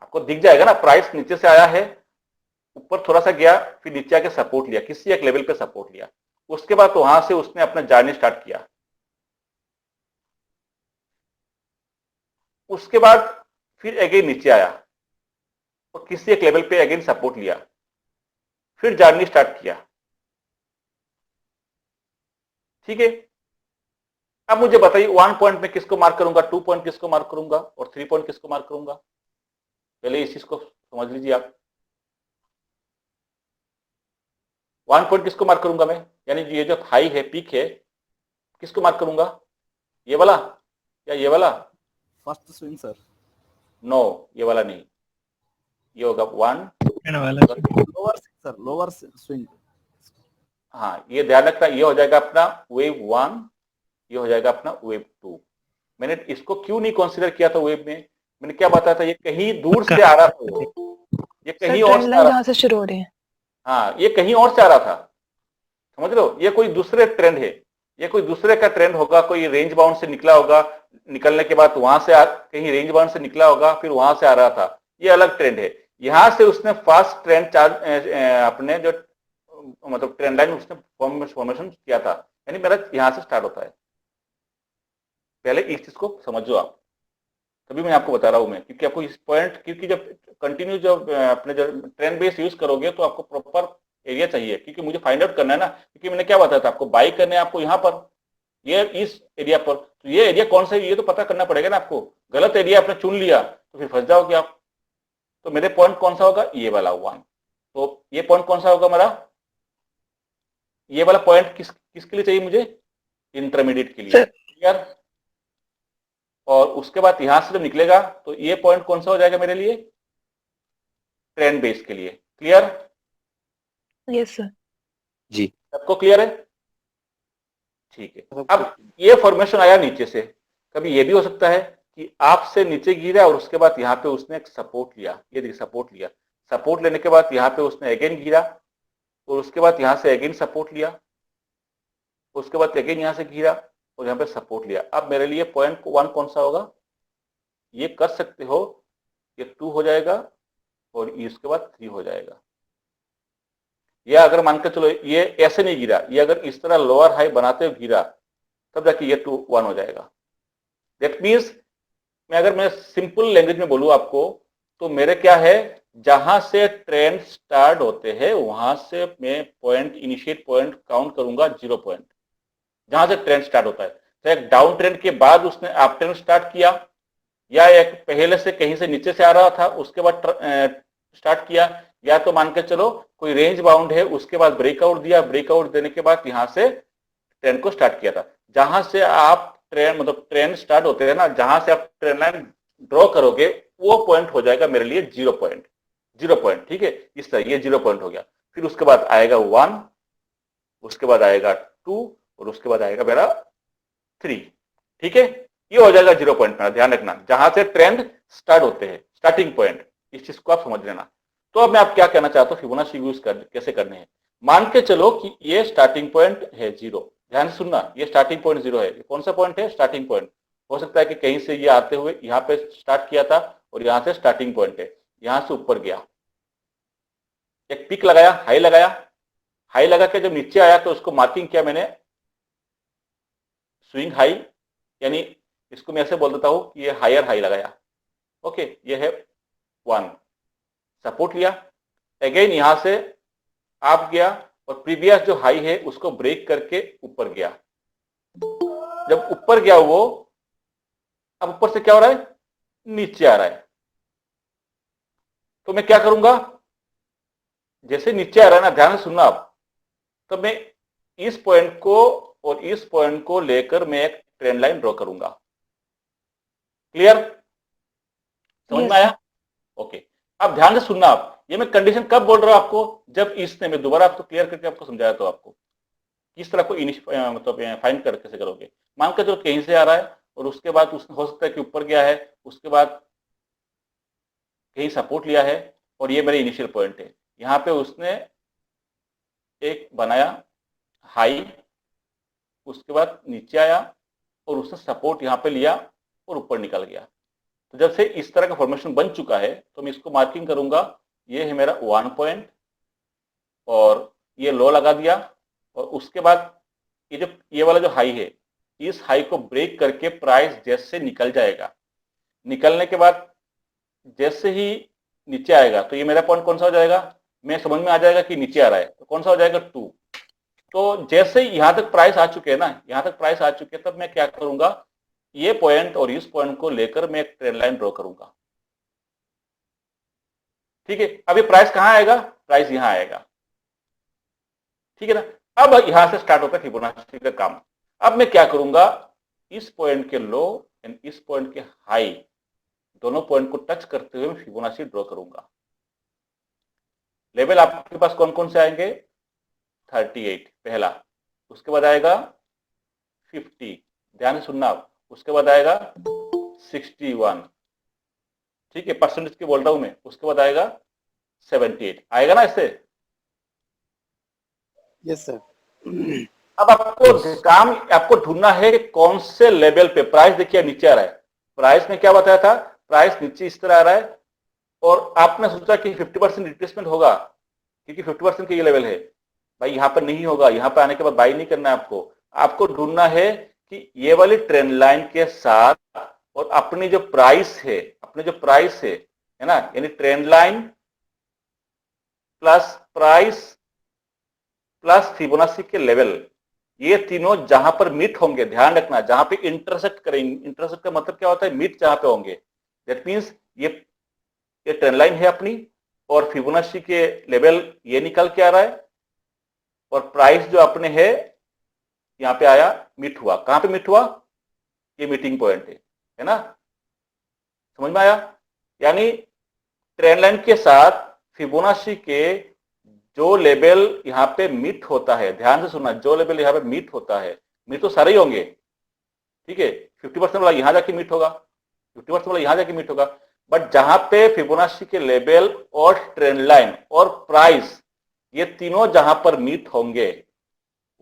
आपको दिख जाएगा ना, प्राइस नीचे से आया है, ऊपर थोड़ा सा गया, फिर नीचे आके सपोर्ट लिया, किसी एक लेवल पे सपोर्ट लिया। उसके बाद तो वहां से उसने अपना जर्नी स्टार्ट किया। उसके बाद फिर अगेन नीचे आया और किसी एक लेवल पे अगेन सपोर्ट लिया, फिर जर्नी स्टार्ट किया। ठीक है, अब मुझे बताइए 1 पॉइंट में किसको मार्क करूंगा, 2 पॉइंट किसको मार्क करूंगा और 3 पॉइंट किसको मार्क करूंगा? पहले इस चीज को समझ लीजिए आप। 1 पॉइंट किसको मार्क करूंगा मैं, यानी ये जो हाई है, पीक है, किसको मार्क करूंगा? ये वाला या ये वाला?
First swing sir.
नो, ये वाला नहीं, ये होगा 1
लोअर सर, लोअर स्विंग।
हाँ, ये ध्यान रखना, ये हो जाएगा अपना वेव 1, ये हो जाएगा अपना वेव 2। मैंने इसको क्यों नहीं कंसीडर किया था वेव में? मैंने क्या बताया था, ये कहीं दूर से आ रहा था, ये
सर
कहीं और
ट्रेंड
से आ
लाइन
रहा
यहाँ से शुरू हो रही है।
हाँ, ये कहीं और से आ रहा था, समझ रहे हो? ये कोई दूसरे ट्रेंड है, ये कोई दूसरे का ट्रेंड होगा, कोई रेंज बाउंड से निकला होगा, निकलने के बाद वहां से कहीं रेंज बाउंड से निकला होगा, फिर वहां से आ रहा था, ये अलग ट्रेंड है। यहां से उसने फास्ट ट्रेंड चार्ज अपने जो मतलब ट्रेंड लाइन उसने फॉर्मेशन किया था, यानी मेरा यहां से स्टार्ट होता है। पहले इस चीज को समझो आप, तभी मैं आपको बता रहा हूं मैं, क्योंकि आपको इस पॉइंट, क्योंकि जब कंटिन्यू जब अपने जब ट्रेंड बेस यूज करोगे तो आपको प्रॉपर एरिया चाहिए, क्योंकि मुझे फाइंड आउट करना है ना, क्योंकि मैंने क्या बताया था आपको, बाई करने आपको यहाँ पर, ये इस एरिया पर, तो ये एरिया कौन सा है ये तो पता करना पड़ेगा ना आपको। गलत एरिया आपने चुन लिया तो फिर फंस जाओगे आप। तो मेरे पॉइंट कौन सा होगा, ये वाला 1। तो ये पॉइंट कौन सा होगा मेरा, ये वाला पॉइंट किसके लिए चाहिए मुझे? इंटरमीडिएट के लिए। क्लियर? और उसके बाद यहां से जब निकलेगा तो ये पॉइंट कौन सा हो जाएगा मेरे लिए? ट्रेंड बेस के लिए। क्लियर?
Yes sir.
जी।
सबको क्लियर है? ठीक है, अब ये फॉर्मेशन आया नीचे से, कभी ये भी हो सकता है कि आपसे नीचे गिरा और उसके बाद यहाँ पे उसने एक सपोर्ट लिया, ये देखिए सपोर्ट लिया, सपोर्ट लेने के बाद यहाँ पे उसने अगेन गिरा और उसके बाद यहाँ से अगेन सपोर्ट लिया, उसके बाद अगेन यहाँ से गिरा और यहाँ पे सपोर्ट लिया। अब मेरे लिए पॉइंट 1 कौन सा होगा? ये कर सकते हो, ये 2 हो जाएगा और इसके बाद 3 हो जाएगा। या अगर मानकर चलो ये ऐसे नहीं गिरा, ये अगर इस तरह लोअर हाई बनाते हुए गिरा, तब जाके ये 2 1 हो जाएगा। दैट मीन्स मैं सिंपल लैंग्वेज में बोलूं आपको, तो मेरे क्या है, जहां से ट्रेंड स्टार्ट होते हैं वहां से मैं पॉइंट, इनिशिएट पॉइंट काउंट करूंगा 0 पॉइंट, जहां से ट्रेंड स्टार्ट होता है। तो एक डाउन ट्रेंड के बाद उसने अप ट्रेंड स्टार्ट किया, या एक पहले से कहीं से नीचे से आ रहा था उसके बाद स्टार्ट किया, या तो मान के चलो कोई रेंज बाउंड है उसके बाद ब्रेकआउट दिया, ब्रेकआउट देने के बाद यहां से ट्रेंड को स्टार्ट किया था। जहां से आप ट्रेंड मतलब ट्रेंड स्टार्ट होते हैं ना, जहां से आप ट्रेंड लाइन ड्रॉ करोगे वो पॉइंट हो जाएगा मेरे लिए 0 पॉइंट, 0 पॉइंट। ठीक है, इस तरह ये 0 पॉइंट हो गया। फिर उसके बाद आएगा 1, उसके बाद आएगा 2 और उसके बाद आएगा मेरा 3। ठीक है, ये हो जाएगा 0 पॉइंट मेरा, ध्यान रखना जहां से ट्रेंड स्टार्ट होते हैं, स्टार्टिंग पॉइंट, इस चीज को आप समझ लेना। तो अब मैं आप क्या कहना चाहता हूँ, फिबोनाची यूज कैसे करने हैं। मान के चलो कि ये स्टार्टिंग पॉइंट है 0, ध्यान से सुनना, ये स्टार्टिंग पॉइंट 0 है। कौन सा पॉइंट है? Starting point. हो सकता है कि कहीं से ये आते हुए यहाँ पे स्टार्ट किया था और यहाँ से स्टार्टिंग पॉइंट है, यहां से ऊपर गया, एक पिक लगाया, हाई लगाया, हाई लगा के जब नीचे आया तो उसको मार्किंग किया मैंने स्विंग हाई, यानी इसको मैं ऐसे बोल देता हूं कि ये हायर हाई लगाया। ओके, ये है 1, सपोर्ट लिया, अगेन यहां से आप गया और प्रीवियस जो हाई है उसको ब्रेक करके ऊपर गया। जब ऊपर गया वो, अब ऊपर से क्या हो रहा है? नीचे आ रहा है। तो मैं क्या करूंगा, जैसे नीचे आ रहा है ना, ध्यान से सुनना आप, तो मैं इस पॉइंट को और इस पॉइंट को लेकर मैं एक ट्रेंड लाइन ड्रॉ करूंगा। क्लियर? समझ में आया? ओके, अब ध्यान से सुनना आप, ये मैं कंडीशन कब बोल रहा हूं आपको, जब इसने, मैं दोबारा आपको क्लियर करके आपको समझाया तो आपको किस तरह को मतलब फाइंड कर कैसे करोगे। मान के चलो कहीं से आ रहा है और उसके बाद उसने हो सकता है कि ऊपर गया है, उसके बाद कहीं सपोर्ट लिया है और ये मेरे इनिशियल पॉइंट है। यहां पे उसने एक बनाया हाई, उसके बाद नीचे आया और उसने सपोर्ट यहां पे लिया और ऊपर निकल गया। तो जब से इस तरह का फॉर्मेशन बन चुका है तो मैं इसको मार्किंग करूंगा, ये है मेरा 1 पॉइंट और ये लो लगा दिया। और उसके बाद ये वाला जो हाई है, इस हाई को ब्रेक करके प्राइस जैसे निकल जाएगा, निकलने के बाद जैसे ही नीचे आएगा तो ये मेरा पॉइंट कौन सा हो जाएगा, मैं समझ में आ जाएगा कि नीचे आ रहा है तो कौन सा हो जाएगा 2। तो जैसे ही यहां तक प्राइस आ चुके हैं ना, यहां तक प्राइस आ चुके हैं, तब मैं क्या करूंगा, ये पॉइंट और इस पॉइंट को लेकर मैं एक ट्रेंड लाइन ड्रॉ करूंगा। ठीक है, अब ये प्राइस कहां आएगा, प्राइस यहां आएगा। ठीक है ना, अब यहां से स्टार्ट होता है फिबोनाची का काम। अब मैं क्या करूंगा, इस पॉइंट के लो एंड इस पॉइंट के हाई, दोनों पॉइंट को टच करते हुए मैं फिबोनाची ड्रॉ करूंगा। लेवल आपके पास कौन कौन से आएंगे, 38 पहला, उसके बाद आएगा 50, ध्यान से सुनना आप, उसके बाद आएगा 61, ठीक है, परसेंटेज की बोल रहा हूं मैं, उसके बाद आएगा 78, आएगा ना इससे।
Yes sir.
अब आपको काम आपको ढूंढना है कि कौन से लेवल पे प्राइस, देखिए नीचे आ रहा है, प्राइस में क्या बताया था, प्राइस नीचे इस तरह आ रहा है और आपने सोचा कि 50% रिट्रेसमेंट होगा क्योंकि 50% का ये लेवल है। भाई यहां पर नहीं होगा, यहां पर आने के बाद बाई नहीं करना है आपको ढूंढना है कि ये वाली ट्रेंड लाइन के साथ और अपनी जो प्राइस है ना, यानी trend line plus price plus Fibonacci के लेवल, ये तीनों जहां पर मीट होंगे, ध्यान रखना, जहां पे इंटरसेक्ट करेंगे, इंटरसेक्ट का मतलब क्या होता है, मीट जहां पे होंगे, दैट मींस ये ट्रेंड लाइन है अपनी और फिबोनाची के लेवल ये निकल के आ रहा है और प्राइस जो अपने है यहां पे आया, मीट हुआ। कहां पे मीट हुआ, ये मीटिंग पॉइंट है ना, समझ में आया। यानी ट्रेंड लाइन के साथ फिबोनाची के जो लेवल यहां पे मीट होता है, ध्यान से सुनना, जो लेवल यहां पे मीट होता है, मीट तो सारे ही होंगे, ठीक है, 50% वाला यहां जाके मीट होगा, 50% वाला यहां जाके मीट होगा, बट जहां पे फिबोनाची के लेवल और ट्रेंड लाइन और प्राइस ये तीनों जहां पर मीट होंगे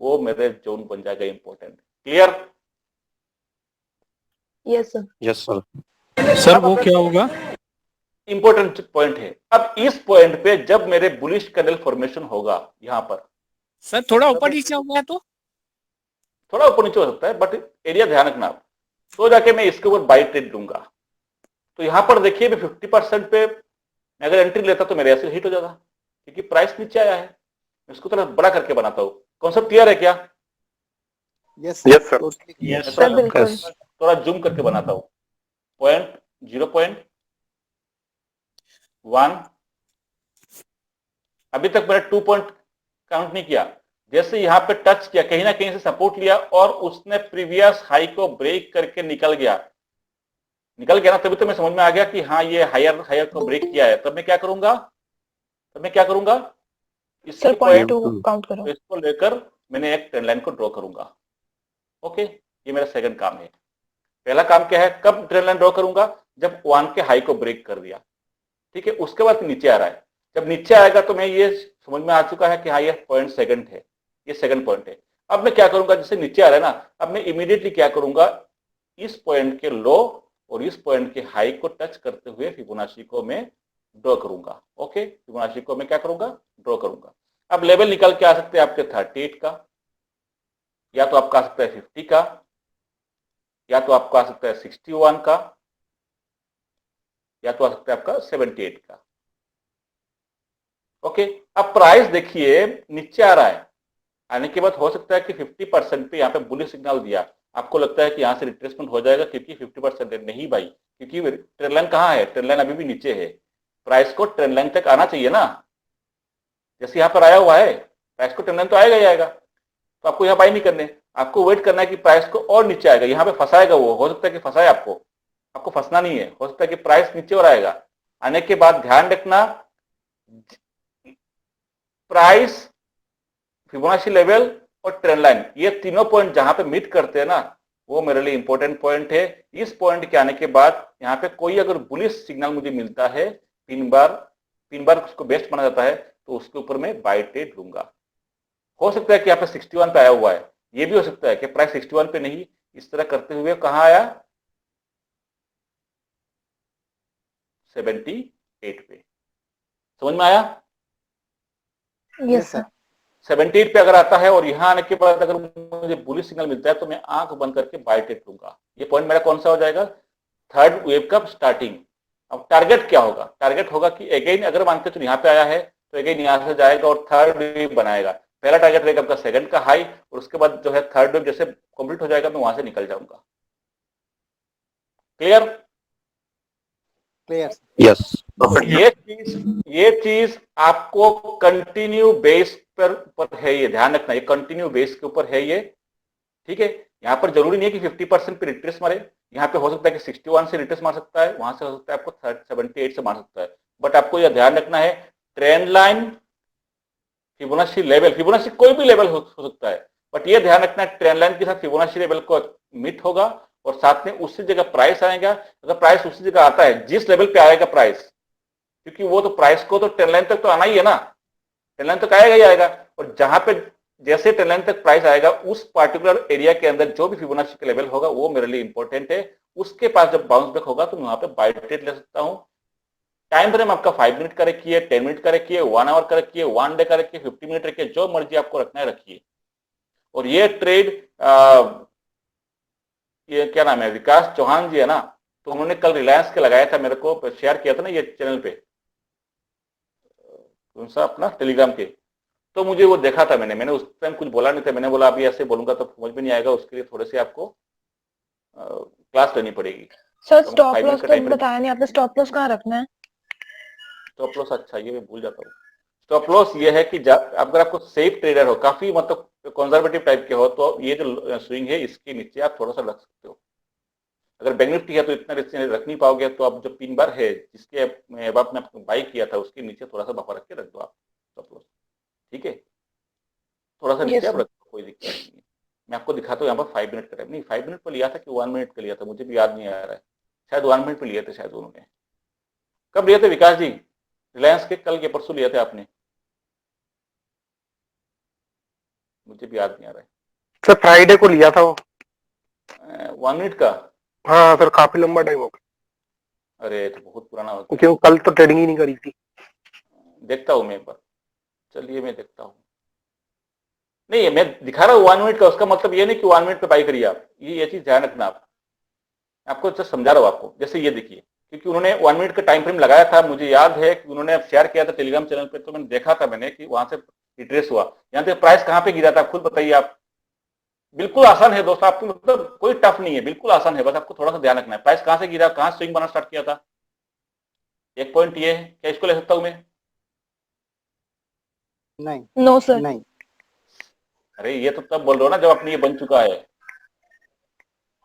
वो मेरे जोन बन जाएगा important. Clear?
Yes sir.
Yes sir.
Sir वो क्या होगा,
इंपॉर्टेंट पॉइंट है। अब इस पॉइंट पे जब मेरे बुलिश कैंडल फॉर्मेशन होगा, यहां पर
सर थोड़ा ऊपर नीचे हो गया तो
थोड़ा ऊपर नीचे हो सकता है बट एरिया ध्यान रखना आप, तो जाके मैं इसके ऊपर बाई ट्रेड लूंगा। तो यहां पर देखिए मैं 50% पे अगर एंट्री लेता तो मेरे ऐसे हिट हो जाता क्योंकि प्राइस नीचे आया है। इसको थोड़ा बड़ा करके बनाता हूं, कॉन्सेप्ट क्लियर है क्या?
Yes
Yes, sir.
sir।
Sir बिल्कुल।
थोड़ा जूम करके बनाता हूं, पॉइंट 0.1, अभी तक मैंने 2 पॉइंट काउंट नहीं किया। जैसे यहां पे टच किया, कहीं ना कहीं से सपोर्ट लिया और उसने प्रीवियस हाई को ब्रेक करके निकल गया ना, तभी तो मैं समझ में आ गया कि हाँ ये हायर को ब्रेक किया है। तब मैं क्या करूंगा, इसके
सर
पॉइंट
0.2 काउंट करो।
तो इसको लेकर मैंने एक ट्रेंड लाइन को ड्रॉ करूंगा। ओके, ये मेरा सेकंड काम है। पहला काम क्या है, कब ट्रेंड लाइन ड्रॉ करूंगा, जब 1 के हाई को ब्रेक कर दिया, ठीक है। उसके बाद नीचे आ रहा है, जब नीचे आएगा तो मैं ये समझ में आ चुका है कि हाँ ये पॉइंट सेकंड है, ये सेकंड पॉइंट है। अब मैं क्या करूंगा, जैसे नीचे आ रहा है ना, अब मैं इमीडिएटली क्या करूंगा, इस पॉइंट के लो और इस पॉइंट के हाई को टच करते हुए फिबोनाची को मैं ड्रॉ करूंगा। ओके, फिबोनाची को मैं क्या करूंगा, ड्रॉ करूंगा। अब लेवल निकल के आ सकते हैं आपके 38 का, या तो आपका आ सकता है 50 का, या तो आपका आ सकता है 61 का, या तो आ सकता है आपका 78 का। ओके, अब प्राइस देखिए नीचे आ रहा है, आने के बाद हो सकता है कि 50% पे यहाँ पे बुलिश सिग्नल दिया, आपको लगता है कि यहाँ से रिट्रेसमेंट हो जाएगा क्योंकि 50% है। नहीं भाई, क्योंकि ट्रेंड लाइन कहाँ है, ट्रेंड लाइन अभी भी नीचे है। प्राइस को ट्रेंड लाइन तक आना चाहिए ना, जैसे यहाँ पर आया हुआ है, प्राइस को ट्रेंड लाइन तो आएगा ही आएगा। तो आपको यहाँ बाई नहीं करने, आपको वेट करना है कि प्राइस को और नीचे आएगा, यहाँ पे फंसाएगा वो, हो सकता है कि फंसाए आपको फंसना नहीं है, हो सकता है कि प्राइस नीचे और आएगा। आने के बाद ध्यान रखना, प्राइस, फिबोनाची लेवल और ट्रेंड लाइन, ये तीनों पॉइंट जहां पे मीट करते हैं ना, वो मेरे लिए इंपॉर्टेंट पॉइंट है। इस पॉइंट के आने के बाद यहाँ पे कोई अगर बुलिश सिग्नल मुझे मिलता है, 3 बार उसको बेस्ट माना जाता है, तो उसके ऊपर मैं बाय ट्रेड लूंगा। हो सकता है कि यहाँ पे 61 पे आया हुआ है, ये भी हो सकता है कि प्राइस 61 पे नहीं, इस तरह करते हुए कहाँ आया, 78 पे। समझ में आया?
Yes sir.
78 पे अगर आता है और यहां आने के बाद अगर मुझे बुलिश सिग्नल मिलता है तो मैं आंख बंद करके बाय ट्रेड लूंगा। ये पॉइंट मेरा कौन सा हो जाएगा, थर्ड वेव का स्टार्टिंग। अब टारगेट क्या होगा, टारगेट होगा कि अगेन अगर मान के चलो यहाँ पे आया है तो अगेन यहां से जाएगा और थर्ड वेव बनाएगा। पहला टारगेट रहेगा आपका सेकंड का हाई, और उसके बाद जो है थर्ड वेव जैसे कंप्लीट हो जाएगा मैं वहां से निकल जाऊंगा। क्लियर?
क्लियर।
यस।
ये चीज आपको कंटिन्यू बेस पर है, ये ध्यान रखना, ये कंटिन्यू बेस के ऊपर है ये, ठीक है। यहाँ पर जरूरी नहीं है कि 50% पे रिट्रेस मारे, यहाँ पे हो सकता है कि 61 से रिट्रेस मार सकता है, वहां से हो सकता है आपको 78 से मार सकता है। बट आपको यह ध्यान रखना है, trend line, Fibonacci level, Fibonacci कोई भी लेवल हो सकता है, बट ये ध्यान रखना है ट्रेंड लाइन के साथ फिबोनाची लेवल को मीट होगा और साथ में उसी जगह प्राइस आएगा। अगर प्राइस उसी जगह आता है जिस लेवल पे आएगा प्राइस, क्योंकि वो तो प्राइस को तो ट्रेंड लाइन तक तो आना ही है ना, ट्रेंड लाइन तक आएगा ही आएगा, और जहां पे जैसे ट्रेंड लाइन तक प्राइस आएगा उस पार्टिकुलर एरिया के अंदर जो भी फिबोनाची का लेवल होगा वो मेरे लिए इंपॉर्टेंट है। उसके पास जब बाउंस बैक होगा तो मैं वहां पे बाय ट्रेड ले सकता हूं। टाइम फ्रेम आपका 5 मिनट का रखिए, 10 मिनट का रखिए, 1 आवर का रखिए, 1 डे का रखिए, 50 मिनट रखिए, जो मर्जी आपको रखना है रखिए। और ये ट्रेड ये क्या नाम है, विकास चौहान जी है ना, तो उन्होंने कल रिलायंस के लगाया था, मेरे को शेयर किया था ना ये चैनल पे, कौन सा अपना टेलीग्राम के, तो मुझे वो देखा था मैंने उस टाइम कुछ बोला नहीं था, मैंने बोला अभी ऐसे बोलूंगा तो समझ में नहीं आएगा, उसके लिए थोड़े से आपको क्लास लेनी पड़ेगी।
सर
तो
स्टॉप
5 मिनट
लॉस
का
तो
टाइम
बताया नहीं आपने, स्टॉप लॉस कहाँ रखना है?
स्टॉप लॉस, अच्छा ये मैं भूल जाता हूँ। स्टॉप लॉस ये है कि अगर आपको सेफ ट्रेडर हो, काफी मतलब कंजर्वेटिव टाइप के हो, तो ये जो स्विंग है इसके नीचे आप थोड़ा सा रख सकते हो। अगर बैंक निफ्टी है तो इतना रिस्क रख नहीं पाओगे, तो आप जो 3 बार है जिसके अब ने बाई किया था उसके नीचे थोड़ा सा बफा रख के रख दो आप स्टॉप लॉस, ठीक है। थोड़ा सा नीचे आप रख दो, कोई दिक्कत नहीं है। मैं आपको दिखाता हूँ यहाँ पर 5 मिनट का टाइम, नहीं 5 मिनट पर लिया था कि 1 मिनट का लिया था, मुझे भी याद नहीं आ रहा है, शायद 1 मिनट पर लिए थे शायद उन्होंने। कब लिए थे विकास जी रिलायंस के, कल के परसों लिया था आपने, मुझे भी याद नहीं आ रहा है।
सर फ्राइडे को लिया था वो
1 मिनट का।
हाँ सर, काफी लंबा टाइम हो गया।
अरे तो बहुत पुराना होता है,
क्योंकि कल तो ट्रेडिंग ही नहीं करी थी।
देखता हूँ मैं एक बार, चलिए मैं देखता हूँ। नहीं मैं दिखा रहा हूँ 1 मिनट का, उसका मतलब ये नहीं कि 1 मिनट पे बाई करिए आप, ये चीज ध्यान रखना। आप आपको जस्ट समझा रहा हूँ आपको, जैसे ये देखिए, क्योंकि उन्होंने 1 मिनट का टाइम फ्रेम लगाया था, मुझे याद है कि उन्होंने शेयर किया था टेलीग्राम चैनल पे, तो मैंने देखा था मैंने कि वहां से रिट्रेस हुआ। यहाँ पे प्राइस कहाँ पे गिरा था, खुद बताइए आप, बिल्कुल आसान है दोस्तों, आपको मतलब कोई टफ नहीं है, बिल्कुल आसान है, बस आपको थोड़ा सा ध्यान रखना है। प्राइस कहां से गिरा, कहां स्विंग बना स्टार्ट किया था, एक पॉइंट ये है, क्या इसको ले सकता हूं मैं?
नहीं
नो सर।
नहीं
अरे ये तो तब बोल रहे हो ना जब अपनी ये बन चुका है,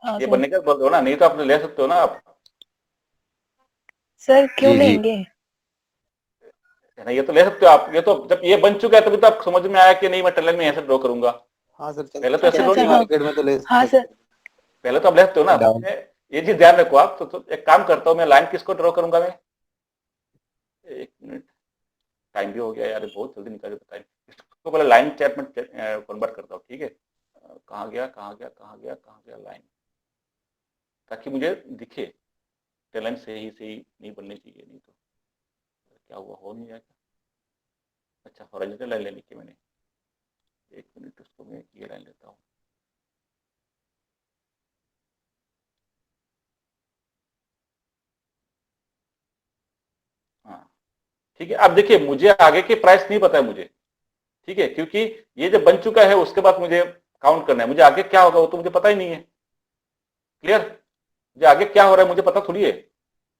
हाँ
ये
सर।
बनने का बोल रहे हो ना, नहीं तो आप ले सकते हो ना आप।
सर क्यों
जी, जी।
लेंगे?
है ना, ये तो ले सकते हो आप, ये तो जब ये बन चुका है तभी तो आपको समझ में आया कि नहीं मैं टनल में ऐसे ड्रॉ करूंगा।
हाँ सर
पहले तो ऐसे
अच्छा
ड्रॉ
अच्छा
नहीं
हाँ
मार्केट में तो ले
हाँ
सकते
सर।
हैं।
पहले तो आप ले सकते हो ना।
डाउन।
ये चीज ध्यान रखो आप, तो एक काम करता हूँ मैं, लाइन किसको ड्रॉ करूंगा मैं, एक मिनट, टाइम भी हो गया यार, बहुत जल्दी निकल जाता टाइम। इसको पहले लाइन चैट में कन्वर्ट करता हूँ, ठीक है। कहाँ गया कहाँ गया कहाँ गया कहाँ गया लाइन, ताकि मुझे दिखे टेलेंट सही नहीं बननी चाहिए, नहीं तो क्या हुआ, हो नहीं जाएगा। अच्छा हॉरिजॉन्टल लाइन लेने की मैंने, एक मिनट, उसको मैं ये लाइन लेता हूँ। हाँ ठीक है, अब देखिए मुझे आगे की प्राइस नहीं पता है मुझे, ठीक है, क्योंकि ये जब बन चुका है उसके बाद मुझे काउंट करना है, मुझे आगे क्या होगा वो तो मुझे पता ही नहीं है। क्लियर, मुझे आगे क्या हो रहा है मुझे पता थोड़ी है,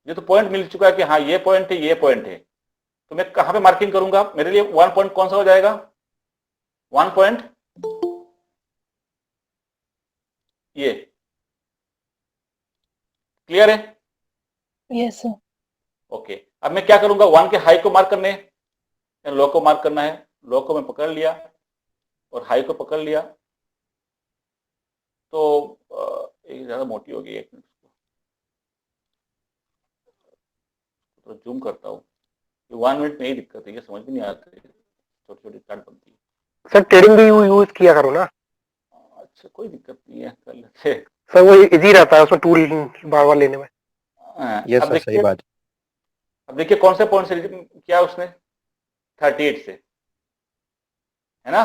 ये तो पॉइंट मिल चुका है कि हाँ ये पॉइंट है ये पॉइंट है, तो मैं कहां पे मार्किंग करूंगा, मेरे लिए वन पॉइंट कौन सा हो जाएगा, वन पॉइंट ये। क्लियर है?
Yes sir.
ओके, अब मैं क्या करूंगा, वन के हाई को मार्क करने हैं, लो को मार्क करना है, लो को मैं पकड़ लिया और हाई को पकड़ लिया, तो एक ज्यादा मोटी हो गई, एक मिनट तो जूम करता हूँ, 1 मिनट में ही दिक्कत है, ये समझ में नहीं आती, छोटी छोटी चार्ट बनती है।
सर ट्रेडिंग भी यूज किया करो ना।
अच्छा कोई दिक्कत नहीं है, कर लेते हैं।
सर वो इजी रहता है उसमें टूल बार बार लेने में।
यस
अब
सर, सही
देखिए,
बात।
अब देखिए कौन से पॉइंट से किया उसने, 38 से, है ना,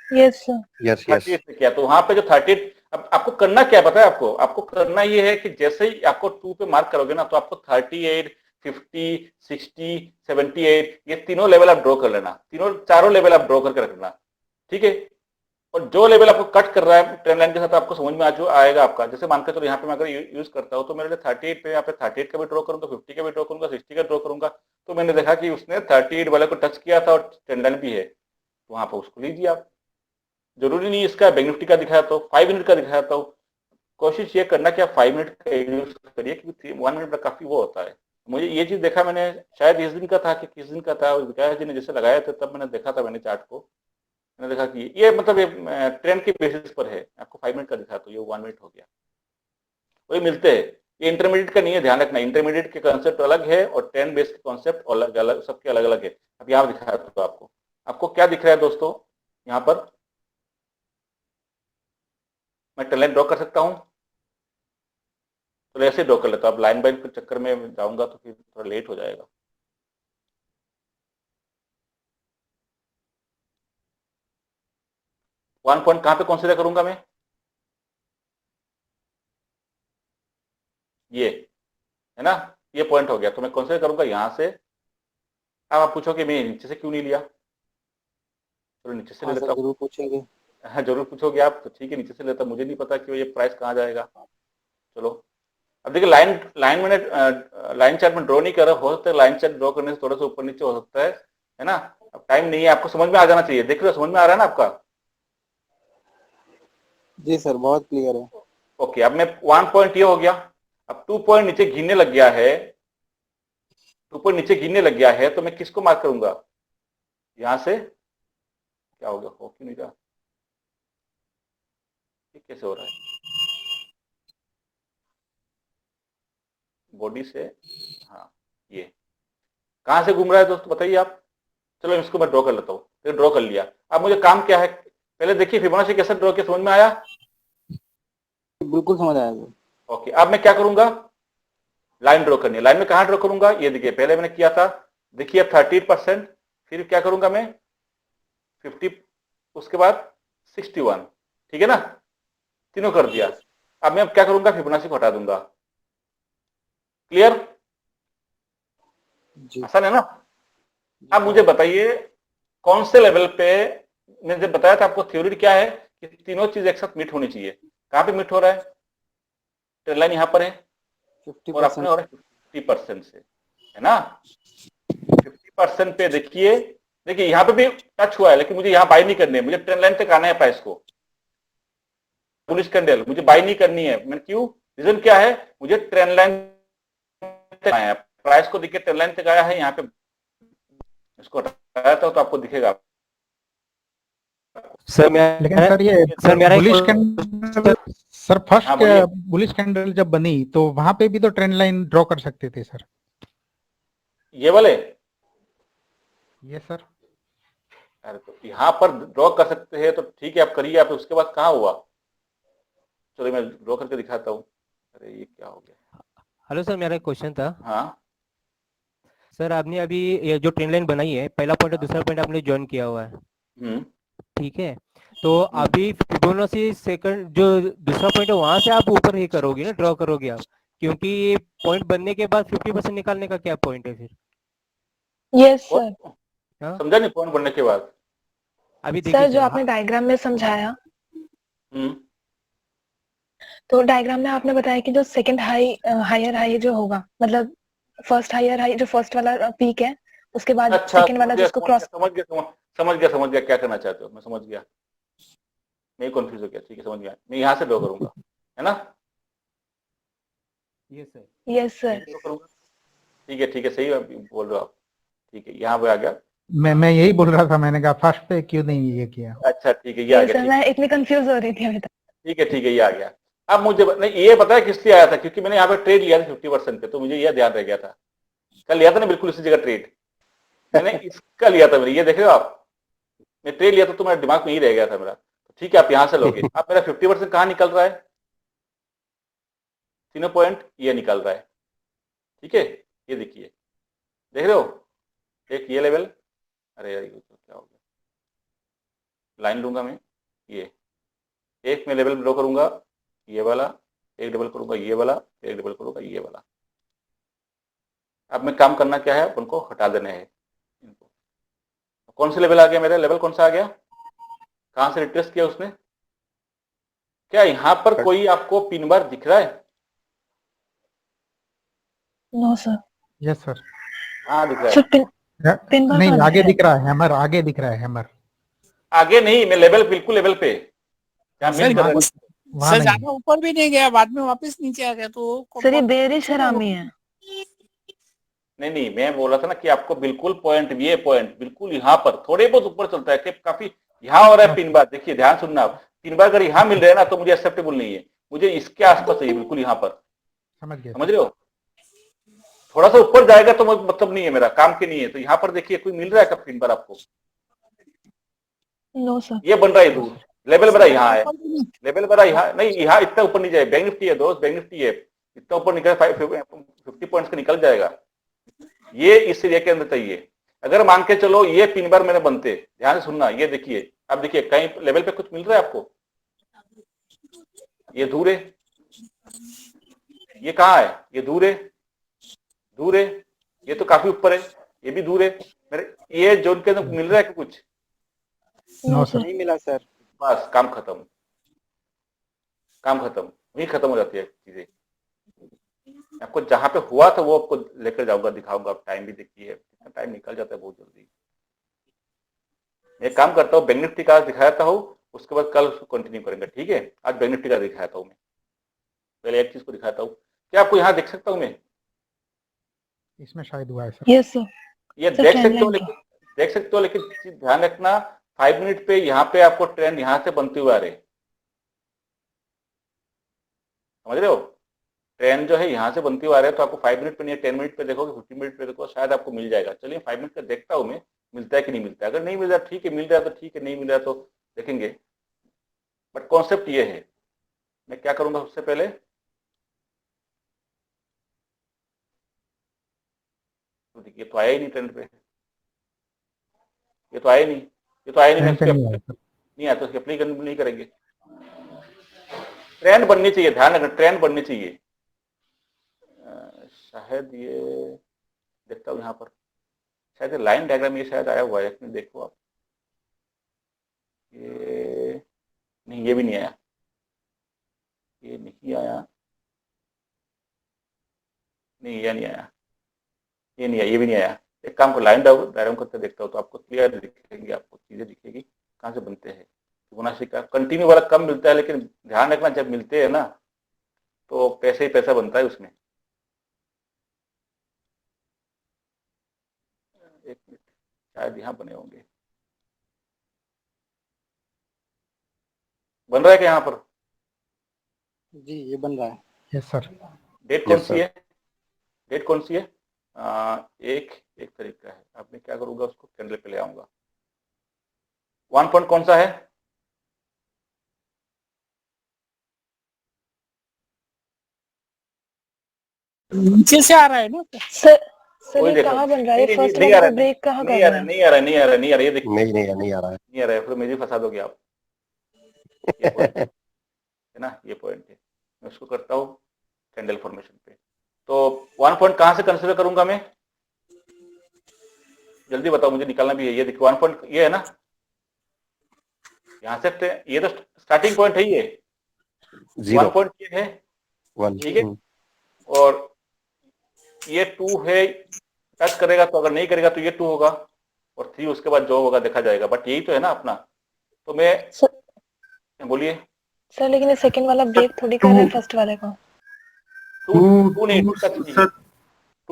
यस सर।
यस,
38 से किया, तो वहां पे जो 38, अब आपको करना क्या है पता है, आपको आपको करना ये है कि जैसे ही आपको 2 पे मार्क करोगे ना, तो आपको 38, 50, 60, 78 ये तीनों लेवल आप ड्रॉ कर लेना, तीनों चारों लेवल आप ड्रॉ करके रखना, ठीक है। और जो लेवल आपको कट कर रहा है ट्रेंड लाइन के साथ, आपको समझ में आएगा आपका, जैसे मानकर चलो यहाँ पे मैं अगर यूज करता हूँ, तो मेरे लिए 38 पे, यहाँ पे 38 का भी ड्रॉ करूंगा, 50 का भी ड्रॉ करूंगा, 60 का ड्रॉ करूंगा, तो मैंने देखा कि उसने 38 वाले को टच किया था और ट्रेंड लाइन भी है, तो वहां पर उसको लीजिए आप। जरूरी नहीं इसका बैंक निफ्टी का दिखाया तो 5 मिनट का दिखाया, तो कोशिश ये करना कि आप 5 मिनट का यूज करिए, क्योंकि 1 मिनट में काफी वो होता है। मुझे ये चीज देखा मैंने, शायद इस दिन का था कि किस दिन का था, और विकास जी ने जैसे लगाया था तब मैंने देखा था, मैंने चार्ट को मैंने देखा कि ये मतलब ये ट्रेंड के बेसिस पर है, आपको 5 मिनट का दिखा तो ये 1 मिनट हो गया, वही मिलते हैं। ये इंटरमीडिएट का नहीं है, ध्यान रखना, इंटरमीडिएट के कॉन्सेप्ट अलग है और ट्रेंड बेस्ड के कॉन्सेप्ट अलग अलग, सबके अलग अलग है। अब यहाँ दिखाया तो आपको क्या दिख रहा है दोस्तों, यहाँ पर मैं ट्रेंड लाइन ड्रॉ कर सकता हूँ, तो ऐसे ड्रॉ कर लेता हूँ। अब लाइन बाइन के चक्कर में जाऊंगा तो फिर थोड़ा लेट हो जाएगा। वन पॉइंट कहां पे कंसीडर करूंगा मैं, ये है ना, ये पॉइंट हो गया, तो मैं कंसीडर करूंगा यहां से। अब आप पूछो कि मैं नीचे से क्यों नहीं लिया, चलो नीचे से ले
हाँ
लेता
सर
हूँ।
जरूर पूछेंगे।
हाँ जरूर पूछोगे आप, तो ठीक है नीचे से लेता, मुझे नहीं पता कि ये प्राइस कहाँ जाएगा। चलो अब देखिए, लाइन लाइन मैंने लाइन चार्ट में ड्रॉ नहीं कर रहा, हो सकता है लाइन चार्ट ड्रॉ करने से थोड़ा सा ऊपर नीचे हो सकता है ना। अब टाइम नहीं है, आपको समझ में आ जाना चाहिए, देख रहे हो समझ में आ रहा है ना आपका।
जी सर बहुत क्लियर है।
ओके, अब मैं 1 पॉइंट ये हो गया, अब 2 पॉइंट नीचे गिरने लग गया है, 2 पॉइंट नीचे गिरने लग गया है, तो मैं किसको मार्क करूंगा, यहां से, क्या हो गया, हो क्यों नहीं रहा, ये कैसे हो रहा है, बॉडी से, हाँ ये कहां से घूम रहा है दोस्तों बताइए आप। चलो इसको मैं ड्रॉ कर लेता हूँ, फिर ड्रॉ कर लिया। अब मुझे काम क्या है, पहले देखिए फिबोनाची कैसे ड्रॉ किया, समझ में आया।
बिल्कुल समझ आया सर।
ओके, अब मैं क्या करूंगा, लाइन ड्रॉ करनी है, लाइन में कहां ड्रॉ करूंगा, ये देखिए पहले मैंने किया था, देखिए 38%, फिर क्या करूंगा मैं 50, उसके बाद 61, ठीक है ना, तीनों कर दिया। अब मैं क्या करूंगा, फिबोनाची को हटा दूंगा। क्लियर,
जी
आसान है ना। अब मुझे बताइए कौन से लेवल पे मैंने जब बताया था आपको थ्योरी क्या है कि तीनों चीज एक साथ मीट होनी चाहिए। कहाँ पे मीट हो रहा है? ट्रेंड लाइन यहाँ पर है और अपने
50%।
हो रहा है 50% से, है ना? 50% पे देखिए, देखिए यहाँ पे भी टच हुआ है, लेकिन मुझे यहाँ बाई नहीं करनी है, मुझे ट्रेंड लाइन तक आना है प्राइस को। बुलिश कैंडल मुझे बाई नहीं करनी है, मैं क्यों? रीजन क्या है? मुझे ट्रेंड लाइन तक आया है, प्राइस को देखिए ट्रेंड लाइन तक आया है, यहाँ पे इसको हटाया था तो आपको दिखेगा।
सर
लेकिन सर ये
सर मेरा
बुलिश कैंडल, सर
हाँ,
फर्स्ट
बोलिए।
बुलिश कैंडल जब बनी तो वहां पे भी तो ट्रेंड लाइन ड्रॉ कर सकते थे सर।
ये वाले
ये सर
अरे तो यहाँ पर ड्रॉ कर सकते हैं तो ठीक है, आप करिए। आप उसके बाद कहाँ हुआ? चलो मैं ड्रॉ करके दिखाता हूँ। अरे ये क्या हो गया?
हेलो सर, मेरा एक क्वेश्चन था।
हाँ
सर आपने अभी ये जो ट्रेन लाइन बनाई है, पहला पॉइंट और दूसरा पॉइंट आपने ज्वाइन किया हुआ है, ठीक है? तो अभी फिबोनाची सेकंड जो दूसरा पॉइंट है वहां से आप ऊपर ही करोगे ना, ड्रॉ करोगे आप, क्योंकि पॉइंट बनने के बाद 50% निकालने का क्या पॉइंट है फिर?
Yes sir.
हाँ
समझा नहीं? पॉइंट बनने के बाद
अभी
सर
देखिए
जो
सर,
आपने डायग्राम में समझाया,
हम्म,
तो डायग्राम में आपने बताया कि जो सेकंड हायर हाई जो होगा, मतलब फर्स्ट हायर हाई जो फर्स्ट वाला पीक है, उसके बाद
अच्छा
सेकंड वाला जिसको क्रॉस।
समझ गया क्या करना चाहते हो, मैं समझ गया। मैं कंफ्यूज हो गया, ठीक है समझ गया। मैं यहाँ से ड्रॉ करूंगा, है ना?
ये सर
यस सर।
ड्रॉ करूंगा, ठीक है सही बोल रहे हो आप। ठीक है, यहाँ पे आ गया।
मैं यही बोल रहा था, मैंने कहा फर्स्ट पे क्यों नहीं ये किया।
अच्छा ठीक है, ये आ
यस
गया।
सर, मैं इतनी कंफ्यूज हो रही थी अभी तक।
ठीक है, ये आ गया। अब मुझे नहीं ये पता है किस लिए आया था, क्योंकि मैंने यहाँ पे ट्रेड लिया था 50% पे, तो मुझे ये ध्यान रह गया था। कल लिया था ना बिल्कुल इसी जगह ट्रेड, मैंने इसका लिया था। मैंने ये देख रहे हो आप, मैं ट्रेड लिया था तो मेरा दिमाग में ही रह गया था मेरा। तो ठीक है, आप यहाँ से लोगे। अब मेरा 50% कहाँ निकल रहा है? तीनों पॉइंट ये निकल रहा है, ठीक है? ये देखिए, देख रहे हो? एक ये लेवल, अरे यार ये तो क्या हो गया, लाइन लूंगा मैं। ये एक मैं लेवल ड्रॉ करूंगा, ये वाला, एक डबल करूंगा ये वाला, एक डबल करूंगा ये वाला। अब मैं काम करना क्या है, उनको हटा देना है इनको। कौन सा लेवल आ गया मेरा? लेवल कौन सा आ गया? कहां से रिट्रेस किया उसने? क्या यहां पर कोई आपको पिन बार दिख रहा है?
No sir.
Yes sir.
हाँ दिख रहा
सर
है।
पिन बार
नहीं,
कहाँ
आगे
दिख
दिख रहा है हैमर, आगे दिख रहा है हैमर।
आगे नहीं, मैं लेवल बिल्कुल लेवल पे जहाँ
सर
मिल कर रहा है।
वहां
सर
नहीं
ज्यादा ऊपर भी नहीं गया, बाद में वापस नीचे आ गया, तो
सर ये बेरिश हरामी है।
नहीं मैं बोला था ना कि आपको बिल्कुल पॉइंट, ये पॉइंट बिल्कुल यहाँ पर थोड़े बहुत ऊपर चलता है कि काफी यहाँ हो रहा है पिन बार। देखिए ध्यान सुनना आप, पिन बार अगर यहाँ मिल रहा है ना तो मुझे एक्सेप्टेबल नहीं है, मुझे इसके आसपास चाहिए, बिल्कुल यहाँ पर।
समझ गया।
समझ रहे हो? थोड़ा सा ऊपर जाएगा तो मतलब नहीं है, मेरा काम के नहीं है। तो यहाँ पर देखिए कोई मिल रहा है कब पिन बार आपको?
No sir.
ये बन रहा है दूर, लेवल बड़ा यहाँ है, लेवल बड़ा यहाँ नहीं, यहाँ इतना ऊपर नहीं जाए। बैंक निफ्टी है दोस्त, बैंक निफ्टी है, इतना ऊपर निकल 50 पॉइंट्स का निकल जाएगा। ये इस एरिया के अंदर चाहिए। अगर मान के चलो ये पिन बार मैंने बनते, ध्यान से सुनना, ये देखिए, अब देखिए कहीं लेवल पे कुछ मिल रहा है आपको? ये दूर है, ये कहाँ है? ये दूर है, दूर है, ये तो काफी ऊपर है, ये भी दूर है। मेरे ये जोन के अंदर मिल रहा है कि कुछ?
No sir.
नहीं मिला सर।
बस काम खत्म, काम खत्म, वही खत्म हो जाती है चीजें। आपको जहां पे हुआ था वो आपको लेकर जाऊंगा, दिखाऊंगा। आप टाइम भी देखिए, कितना टाइम निकल जाता है बहुत जल्दी। मैं काम करता हूँ, बैंक निफ्टी का दिखाता हूँ, उसके बाद कल उसको कंटिन्यू करेंगे, ठीक है? आज बैंक निफ्टी का दिखाता हूँ मैं, पहले एक चीज को दिखाता हूँ। क्या आपको यहाँ देख सकता हूँ मैं?
इसमें शायद हुआ है सर।
Yes sir.
ये
सर,
देख
ट्रेंड
सकते हो,
लाइन
लेकिन देख सकते हो, लेकिन चीज ध्यान रखना, 5 मिनट पे यहाँ पे आपको ट्रेंड यहाँ से बनते हुए आ रहे, समझ रहे हो? ट्रेंड जो है यहाँ से बनती हुई आ रहे हैं, तो आपको 5 मिनट पे नहीं, 10 मिनट पे देखोगे, 15 मिनट पे देखो, शायद आपको मिल जाएगा। चलिए 5 मिनट का देखता हूँ मैं, मिलता है कि नहीं मिलता है। अगर नहीं मिल रहा ठीक है, मिल रहा है तो ठीक है, नहीं मिल रहा तो देखेंगे। बट कॉन्सेप्ट ये है, मैं क्या करूंगा सबसे पहले, तो देखिए तो आया ही नहीं ट्रेंड पे, ये तो आया नहीं, ये तो आया नहीं, मैं
ट्रेंड पे नहीं आया
इसके
सर।
नहीं आया तो इसकी अप्लाई नहीं करेंगे। ट्रेंड बननी चाहिए, ध्यान रखना, ट्रेंड बननी चाहिए। शायद ये देखता हूँ यहाँ पर, शायद लाइन डायग्राम ये शायद आया हुआ है, देखो आप, ये नहीं, ये भी नहीं आया, ये नहीं आया, नहीं ये नहीं आया, ये नहीं आया, ये भी नहीं आया। एक काम को लाइन डायग्राम करके देखता हूँ तो आपको क्लियर दिखेंगे, आपको चीजें दिखेगी कहाँ से बनते हैं। फिबोनाची का कंटिन्यू वाला कम मिलता है, लेकिन ध्यान रखना जब मिलते हैं ना तो पैसे ही पैसा बनता है उसमें। एक मिनट, शायद यहाँ बने होंगे, बन रहा है क्या यहाँ पर?
जी ये बन रहा है।
Yes sir.
डेट कौन सी है? डेट कौन सी है? एक तरीका है, अब मैं क्या करूंगा, उसको कैंडल पे ले आऊंगा। 1 पॉइंट कौन सा है?
नीचे से आ रहा है ना?
सर
कोई
ये
देखो,
कहाँ बन रहा है?
नहीं,
फर्स्ट
नहीं आ
वाला
रहा,
ब्रेक कहाँ
नहीं
कर
आ
रहा
रहा,
है?
नहीं आ रहा, नहीं आ रहा, नहीं आ रहा, ये देखिए
नहीं आ रहा है।
नहीं आ रहा है, फिर मुझे फंसा दोगे आप। ये पॉइंट है ना, ये पॉइंट है, मैं उसको करता हूँ कैंडल फॉर्मेशन पे। तो 1 पॉइंट कहाँ से कंसिडर करूंगा मैं? जल्दी बताओ, मुझे निकालना भी है। ये देखो 1 पॉइंट ये है ना, यहाँ से ये तो स्टार्टिंग पॉइंट है, ये 1 पॉइंट ये है, ठीक है। और ये 2 है, टच करेगा तो, अगर नहीं करेगा तो ये 2 होगा, और 3 उसके बाद जो होगा देखा जाएगा। बट यही तो है ना अपना। तो मैं बोलिए
सर लेकिन ये सेकंड वाला ब्रेक थोड़ी कर रहा है फर्स्ट वाले का।
टू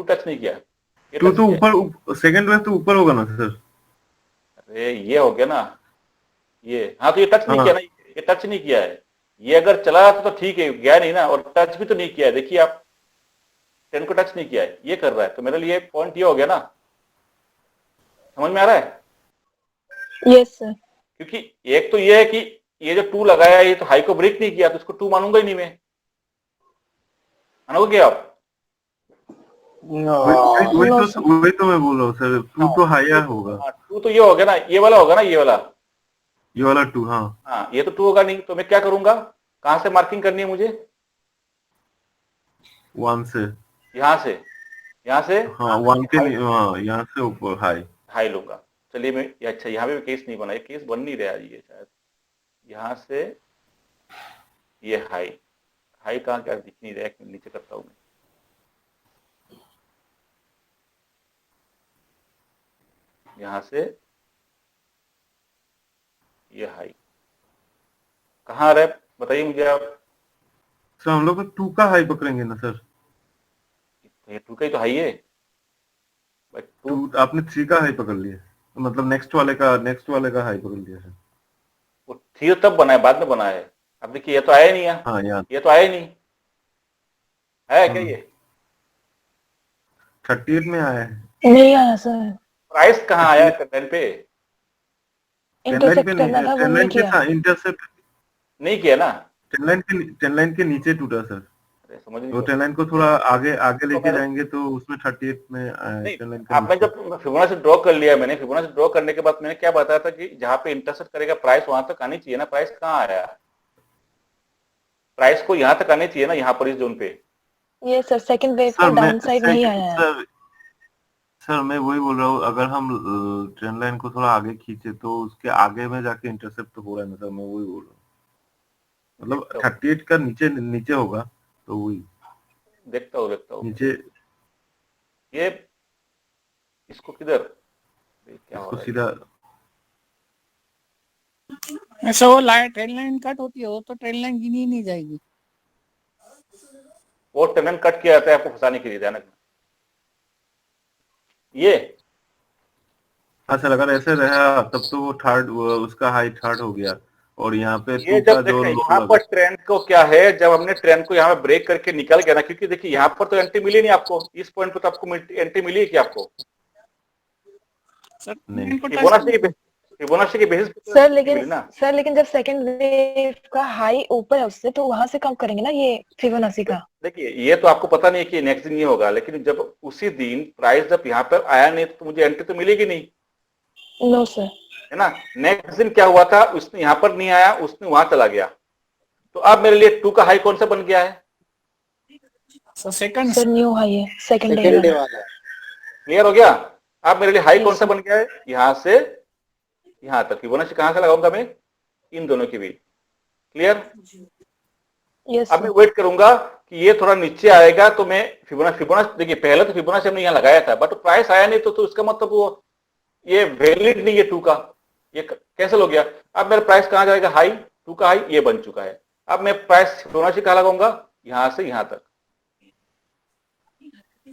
टच नहीं किया, ये
टू
टच
तो
किया।
ऊपर, सेकंड वेव तो ऊपर होगा ना सर?
अरे ये हो गया ना, ये हाँ, तो ये टच नहीं किया ना, ये टच नहीं किया है। ये अगर चला जाता तो ठीक है, गया नहीं ना, और टच भी तो नहीं किया है। देखिए आप 10 को टच नहीं किया है, ये कर रहा है, तो मेरे लिए पॉइंट ये हो गया ना। समझ में आ रहा है?
Yes sir.
क्योंकि एक तो ये है कि ये जो 2 लगाया है, ये तो हाई को ब्रेक नहीं किया, तो इसको 2 मानूंगा ही नहीं मैं। मानोगे क्या आप?
वही तो मैं बोल रहा हूँ सर, 2 तो हायर होगा।
2 तो ये हो गया ना, ये वाला होगा ना, ये वाला
2।
हाँ, ये तो 2 होगा नहीं, तो मैं क्या करूंगा, कहां से मार्किंग करनी है मुझे?
1 से,
यहाँ से
हाँ 1 के, हाँ यहाँ से ऊपर हाई
लूंगा। चलिए मैं, अच्छा यहाँ पे भी केस नहीं बना, ये केस बन नहीं रहा ये शायद। यहाँ से ये हाई कहाँ, क्या दिख नहीं रहा है, नीचे करता हूँ मैं। यहाँ से ये हाई कहाँ आ रहा है बताइए मुझे आप।
सर हम लोग 2 का हाई पकड़ेंगे ना सर?
ये 2 का ही तो हाई है।
2 आपने 3 का हाई पकड़ लिया, मतलब नेक्स्ट वाले का हाई पकड़ लिया सर।
वो 3 तब बना है, बाद में बना है। अब देखिए ये तो आया नहीं है।
हाँ यार,
ये तो आया ही नहीं है, क्या ये
38 में आया है?
नहीं आया सर।
प्राइस कहाँ आया है कंटेंट पे?
इंटरसेप्ट करना था, वो नहीं किया।
इंटरसेप्ट
नहीं किया ना,
10 लाइन के नीचे टूटा सर।
समझ नहीं।
वो 10 लाइन को थोड़ा आगे लेके जाएंगे तो उसमें 38 में आया। 10 लाइन के
आपने जब फिबोनाची ड्रॉ कर लिया, मैंने फिबोनाची ड्रॉ करने के बाद मैंने क्या बताया था कि जहां पे इंटरसेप्ट करेगा प्राइस वहां तक आनी चाहिए ना। प्राइस कहाँ आया? प्राइस को यहाँ तक आनी चाहिए ना, यहाँ पर इस जोन पे।
ये सर सेकंड वेव का डाउन साइड नहीं आया है।
सर मैं वही बोल रहा हूँ, अगर हम ट्रेंड लाइन को थोड़ा आगे खींचे तो उसके आगे में जाके इंटरसेप्ट तो हो रहा है ना सर, मैं वही बोल रहा हूँ। मतलब 38 का नीचे होगा तो वही
देखता हूँ
नीचे।
ये इसको किधर, क्या हो
इसको
रहा है?
सीधा
ऐसा वो ट्रेन लाइन कट होती है, वो तो ट्रेन लाइन गिनी नहीं जाएगी।
वो ट्रेन कट किया जाता है आपको फंसाने के लिए, ध्यान रखना। ये
हाँ सर, अगर ऐसे रहा तब तो वो थर्ड, उसका हाई थर्ड हो गया। और यहाँ पे
ये जब देखिए यहाँ पर ट्रेंड को क्या है, जब हमने ट्रेंड को यहाँ पे ब्रेक करके निकल गया ना, क्योंकि देखिए यहाँ पर तो एंट्री मिली नहीं आपको, इस पॉइंट पे तो आपको एंट्री मिली है क्या आपको? फिबोनाची के बेसिस
सर लेकिन जब सेकंड वेव का हाई ऊपर है उससे, तो वहां से कम करेंगे ना ये फिबोनाची का।
देखिए ये तो आपको पता नहीं कि नेक्स्ट दिन ये होगा, लेकिन जब उसी दिन प्राइस जब यहाँ पर आया नहीं तो मुझे एंट्री तो मिलेगी नहीं।
नो सर,
है ना। नेक्स्ट दिन क्या हुआ था, उसने यहाँ पर नहीं आया, उसने वहां चला गया, तो अब मेरे लिए 2 का हाई कौन सा बन गया है?
सेकंड
सर न्यू हाई है, सेकंड डे वाला।
क्लियर हो गया? अब मेरे लिए हाई कौन सा बन गया है? यहाँ से यहाँ तक। फिबोनाची कहाँ से लगाऊंगा मैं? इन दोनों के बीच। क्लियर?
यस
अब मैं वेट करूंगा कि ये थोड़ा नीचे आएगा तो मैं फिबोनाची देखिए, पहले तो फिबोनाची हमने यहाँ लगाया था, बट प्राइस आया नहीं तो इसका मतलब वो ये वैलिड नहीं है 2 का, ये कैंसिल हो गया। अब मेरा प्राइस कहाँ जाएगा? हाई, 2 का हाई ये बन चुका है। अब मैं प्राइस फिबोनाची कहाँ लगाऊंगा? यहां से यहां तक,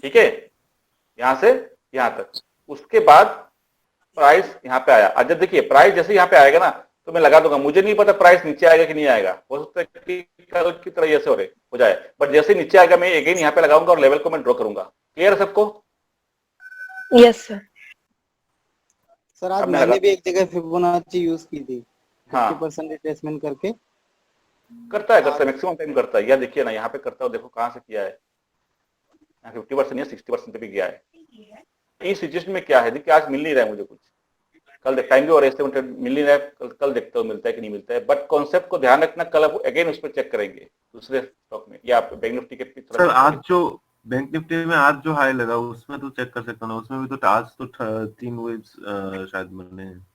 ठीक है, यहां से यहां तक। उसके बाद प्राइस यहाँ पे आया। अच्छा देखिए, प्राइस जैसे यहाँ पे आएगा ना तो मैं लगा दूंगा, मुझे नहीं पता प्राइस नीचे आएगा कि नहीं आएगा, हो सकता है कि कल की तरह ऐसे हो जाए, बट जैसे नीचे आएगा मैं अगेन यहाँ पे लगाऊंगा और लेवल को मैं ड्रॉ करूंगा। क्लियर है सबको?
Yes sir.
सर आज
अब मैं
मैंने भी एक जगह फिबोनाची यूज की थी,
हाँ
50% रिट्रेसमेंट करके।
करता है मैक्सिमम टाइम करता है। यह देखिए ना, यहाँ पे करता है, देखो कहाँ से किया है, 50% या 60% पे भी गया है। इस सिचुएशन में क्या है, देखिए आज मिल नहीं रहा है मुझे कुछ, कल देखेंगे और ऐसे मिल नहीं रहा है, कल देखते हो मिलता है कि नहीं मिलता है, बट कॉन्सेप्ट को ध्यान रखना, कल आप अगेन उस पर चेक करेंगे दूसरे स्टॉक में या आप बैंक निफ्टी के
सर आज जो बैंक निफ्टी में आज जो हाई लगा उसमें तो चेक कर सकता हूँ, उसमें भी तो आज तो 3 वेव्स शायद बने हैं।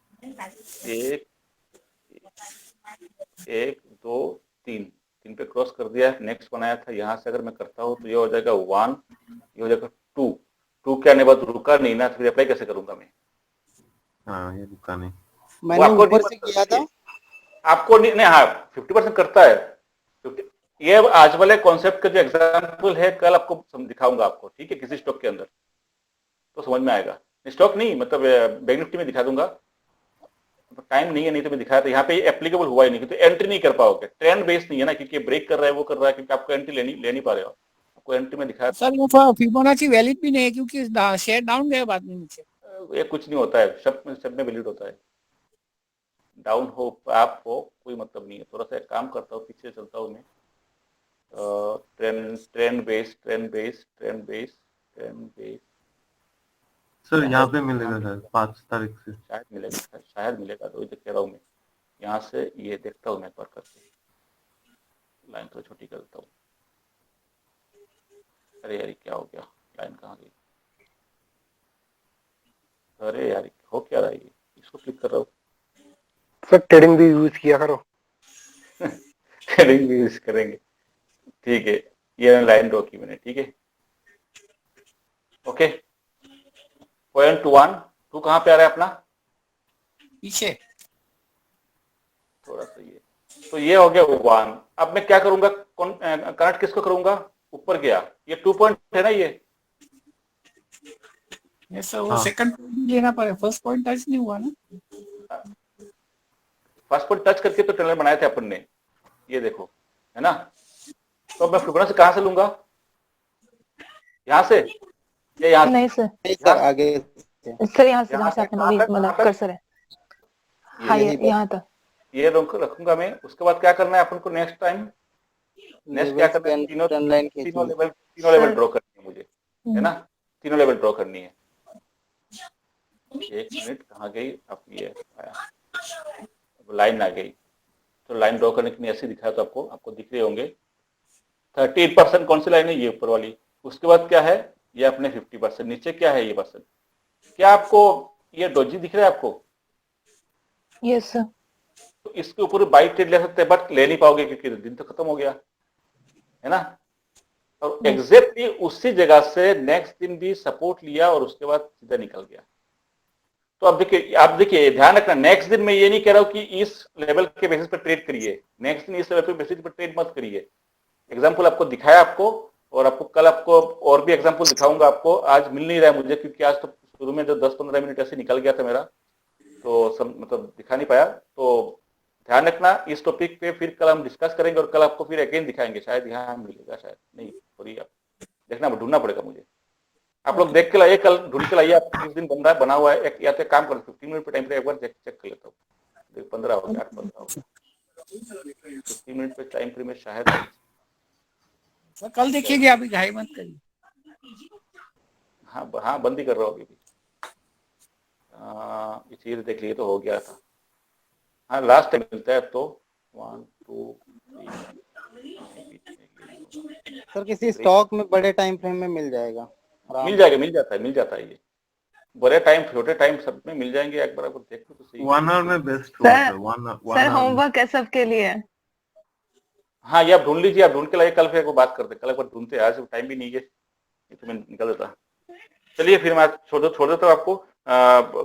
एक 2 3 पे क्रॉस कर दिया है, नेक्स्ट बनाया था, यहाँ से अगर मैं करता हूँ तो ये हो जाएगा 1, ये हो जाएगा 2 के आने बाद रुका नहीं ना, फिर अप्लाई कैसे करूंगा मैं?
हाँ ये रुका नहीं,
मैंने ऊपर से किया था
आपको नहीं हाँ 50% करता है। ये आज वाले कॉन्सेप्ट का जो एग्जांपल है कल आपको दिखाऊंगा आपको, ठीक है, किसी स्टॉक के अंदर तो समझ में आएगा। स्टॉक नहीं मतलब बैंक निफ्टी में दिखा दूंगा, टाइम नहीं है, नहीं तो मैं दिखाया था, यहाँ पे एप्लीकेबल हुआ ही नहीं, तो एंट्री नहीं कर पाओगे, ट्रेंड बेस नहीं है ना, क्योंकि ब्रेक कर रहा है वो कर रहा है, क्योंकि आपको एंट्री ले नहीं पा रहे हो, आपको एंट्री में दिखाया
सर वो फिबोनाची वैलिड भी नहीं है क्योंकि शेयर डाउन गए बाद में नीचे।
ये कुछ नहीं होता है, सब में वैलिड होता है, डाउन हो आप हो कोई मतलब नहीं है। थोड़ा सा एक काम करता हूँ, पीछे चलता हूँ मैं, ट्रेंड बेस
सर यहाँ पे मिलेगा सर 5 तारीख से
शायद मिलेगा तो कह रहा हूँ मैं, यहाँ से ये देखता हूँ मैं एक बार करके, लाइन थोड़ी छोटी कर देता हूँ। अरे यार क्या हो गया, लाइन कहाँ गई? अरे यार हो क्या रहा है, इसको क्लिक कर रहा हूँ।
सर ट्रेडिंग भी यूज किया करो।
ट्रेडिंग भी यूज करेंगे, ठीक है, ये लाइन ड्रॉ की मैंने, ठीक है, ओके। 0.1 2 कहाँ पे आ रहा है अपना?
पीछे
थोड़ा सा ये, तो ये हो गया 1। अब मैं क्या करूंगा, कनेक्ट किसको करूंगा? ऊपर गया, ये 2 पॉइंट है ना, ये
सर वो सेकंड पॉइंट लेना पड़ेगा, फर्स्ट पॉइंट टच नहीं हुआ ना।
फर्स्ट पॉइंट टच करके तो टनल बनाए थे अपन ने, ये देखो है ना, तो मैं फिबोनाची कहाँ से लूंगा? यहाँ से या यहाँ से?
नहीं सर,
नहीं सर आगे
सर यहाँ से जहाँ से आपने अभी मतलब कर्सर है हायर यहाँ तक
ये रखूंगा मैं। उसके बाद क्या करना है अपन को नेक्स्ट टाइम? नेक्स्ट क्या करना है? तीनों लेवल ड्रॉ करनी है मुझे, है ना, तीनों लेवल ड्रॉ करनी है। एक मिनट कहाँ गई? अब ये आया, लाइन आ गई, तो लाइन ड्रॉ करने के लिए ऐसे दिखाया तो आपको दिख रहे होंगे। 38% कौन सी लाइन है? ये ऊपर वाली। उसके बाद क्या है? ये अपने 50%। नीचे क्या है? ये परसेंट। क्या आपको ये डोजी दिख रहा है आपको?
Yes sir.
तो इसके ऊपर बाई ट्रेड ले सकते हैं, बट ले नहीं पाओगे क्योंकि दिन तो खत्म हो गया है ना। और एग्जैक्टली उसी जगह से नेक्स्ट दिन भी सपोर्ट लिया और उसके बाद सीधा निकल गया। तो अब देखिए ध्यान रखना, नेक्स्ट दिन मैं ये नहीं कह रहा हूं कि इस लेवल के बेसिस पर ट्रेड करिए, नेक्स्ट दिन इस लेवल पे बेसिस पर ट्रेड मत करिए। एग्जांपल आपको दिखाया आपको, और आपको कल आपको और भी एग्जांपल दिखाऊंगा आपको। आज मिल नहीं रहा है मुझे क्योंकि आज तो शुरू में जो 10-15 मिनट ऐसे निकल गया था मेरा, तो सब मतलब दिखा नहीं पाया। तो ध्यान रखना इस टॉपिक पे, फिर कल हम डिस्कस करेंगे और कल आपको फिर अगेन दिखाएंगे, शायद यहाँ मिलेगा, शायद नहीं, सॉरी आप देखना, ढूंढना पड़ेगा मुझे। आप लोग देख के लाइए, कल ढूंढ के लाइए, आप किस दिन बन रहा है, बना हुआ है, या तो काम करो 15 मिनट पे टाइम पे एक बार चेक कर लेता हूँ। 15 हो गया, 8-15 हो गया, 15 मिनट पे टाइम पे में शायद
सर कल देखिएगा, अभी घाई मत करिए।
हाँ बंद ही कर रहा हूँ अभी भी। इसी देख लिए तो हो गया था। हाँ लास्ट टाइम मिलता है तो 1 2 3
सर किसी स्टॉक में बड़े टाइम फ्रेम में मिल जाएगा,
मिल जाता है ये। बड़े टाइम छोटे टाइम सब में मिल जाएंगे, एक बार आपको देख लो तो सही।
1 आवर में बेस्ट होगा
सर,
सर। 1
सर होमवर्क है सबके लिए।
हाँ, ये आप ढूंढ लीजिए, आप ढूंढ के लाइए, कल फिर को बात करते, कल एक बार ढूंढते, आज टाइम भी नहीं है, ये तो मैं निकल देता। चलिए फिर मैं छोड़ देता हूँ आपको,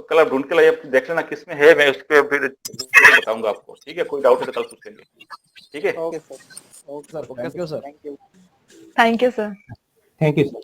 कल आप ढूंढ के लाइए, देख लेना किसमें है, मैं उसके फिर बताऊंगा आपको, ठीक है? कोई डाउट है तो कल पूछ लेंगे, ठीक है?
Okay sir.
Okay sir, okay sir.
Thank you.
Thank you sir.
Thank you sir.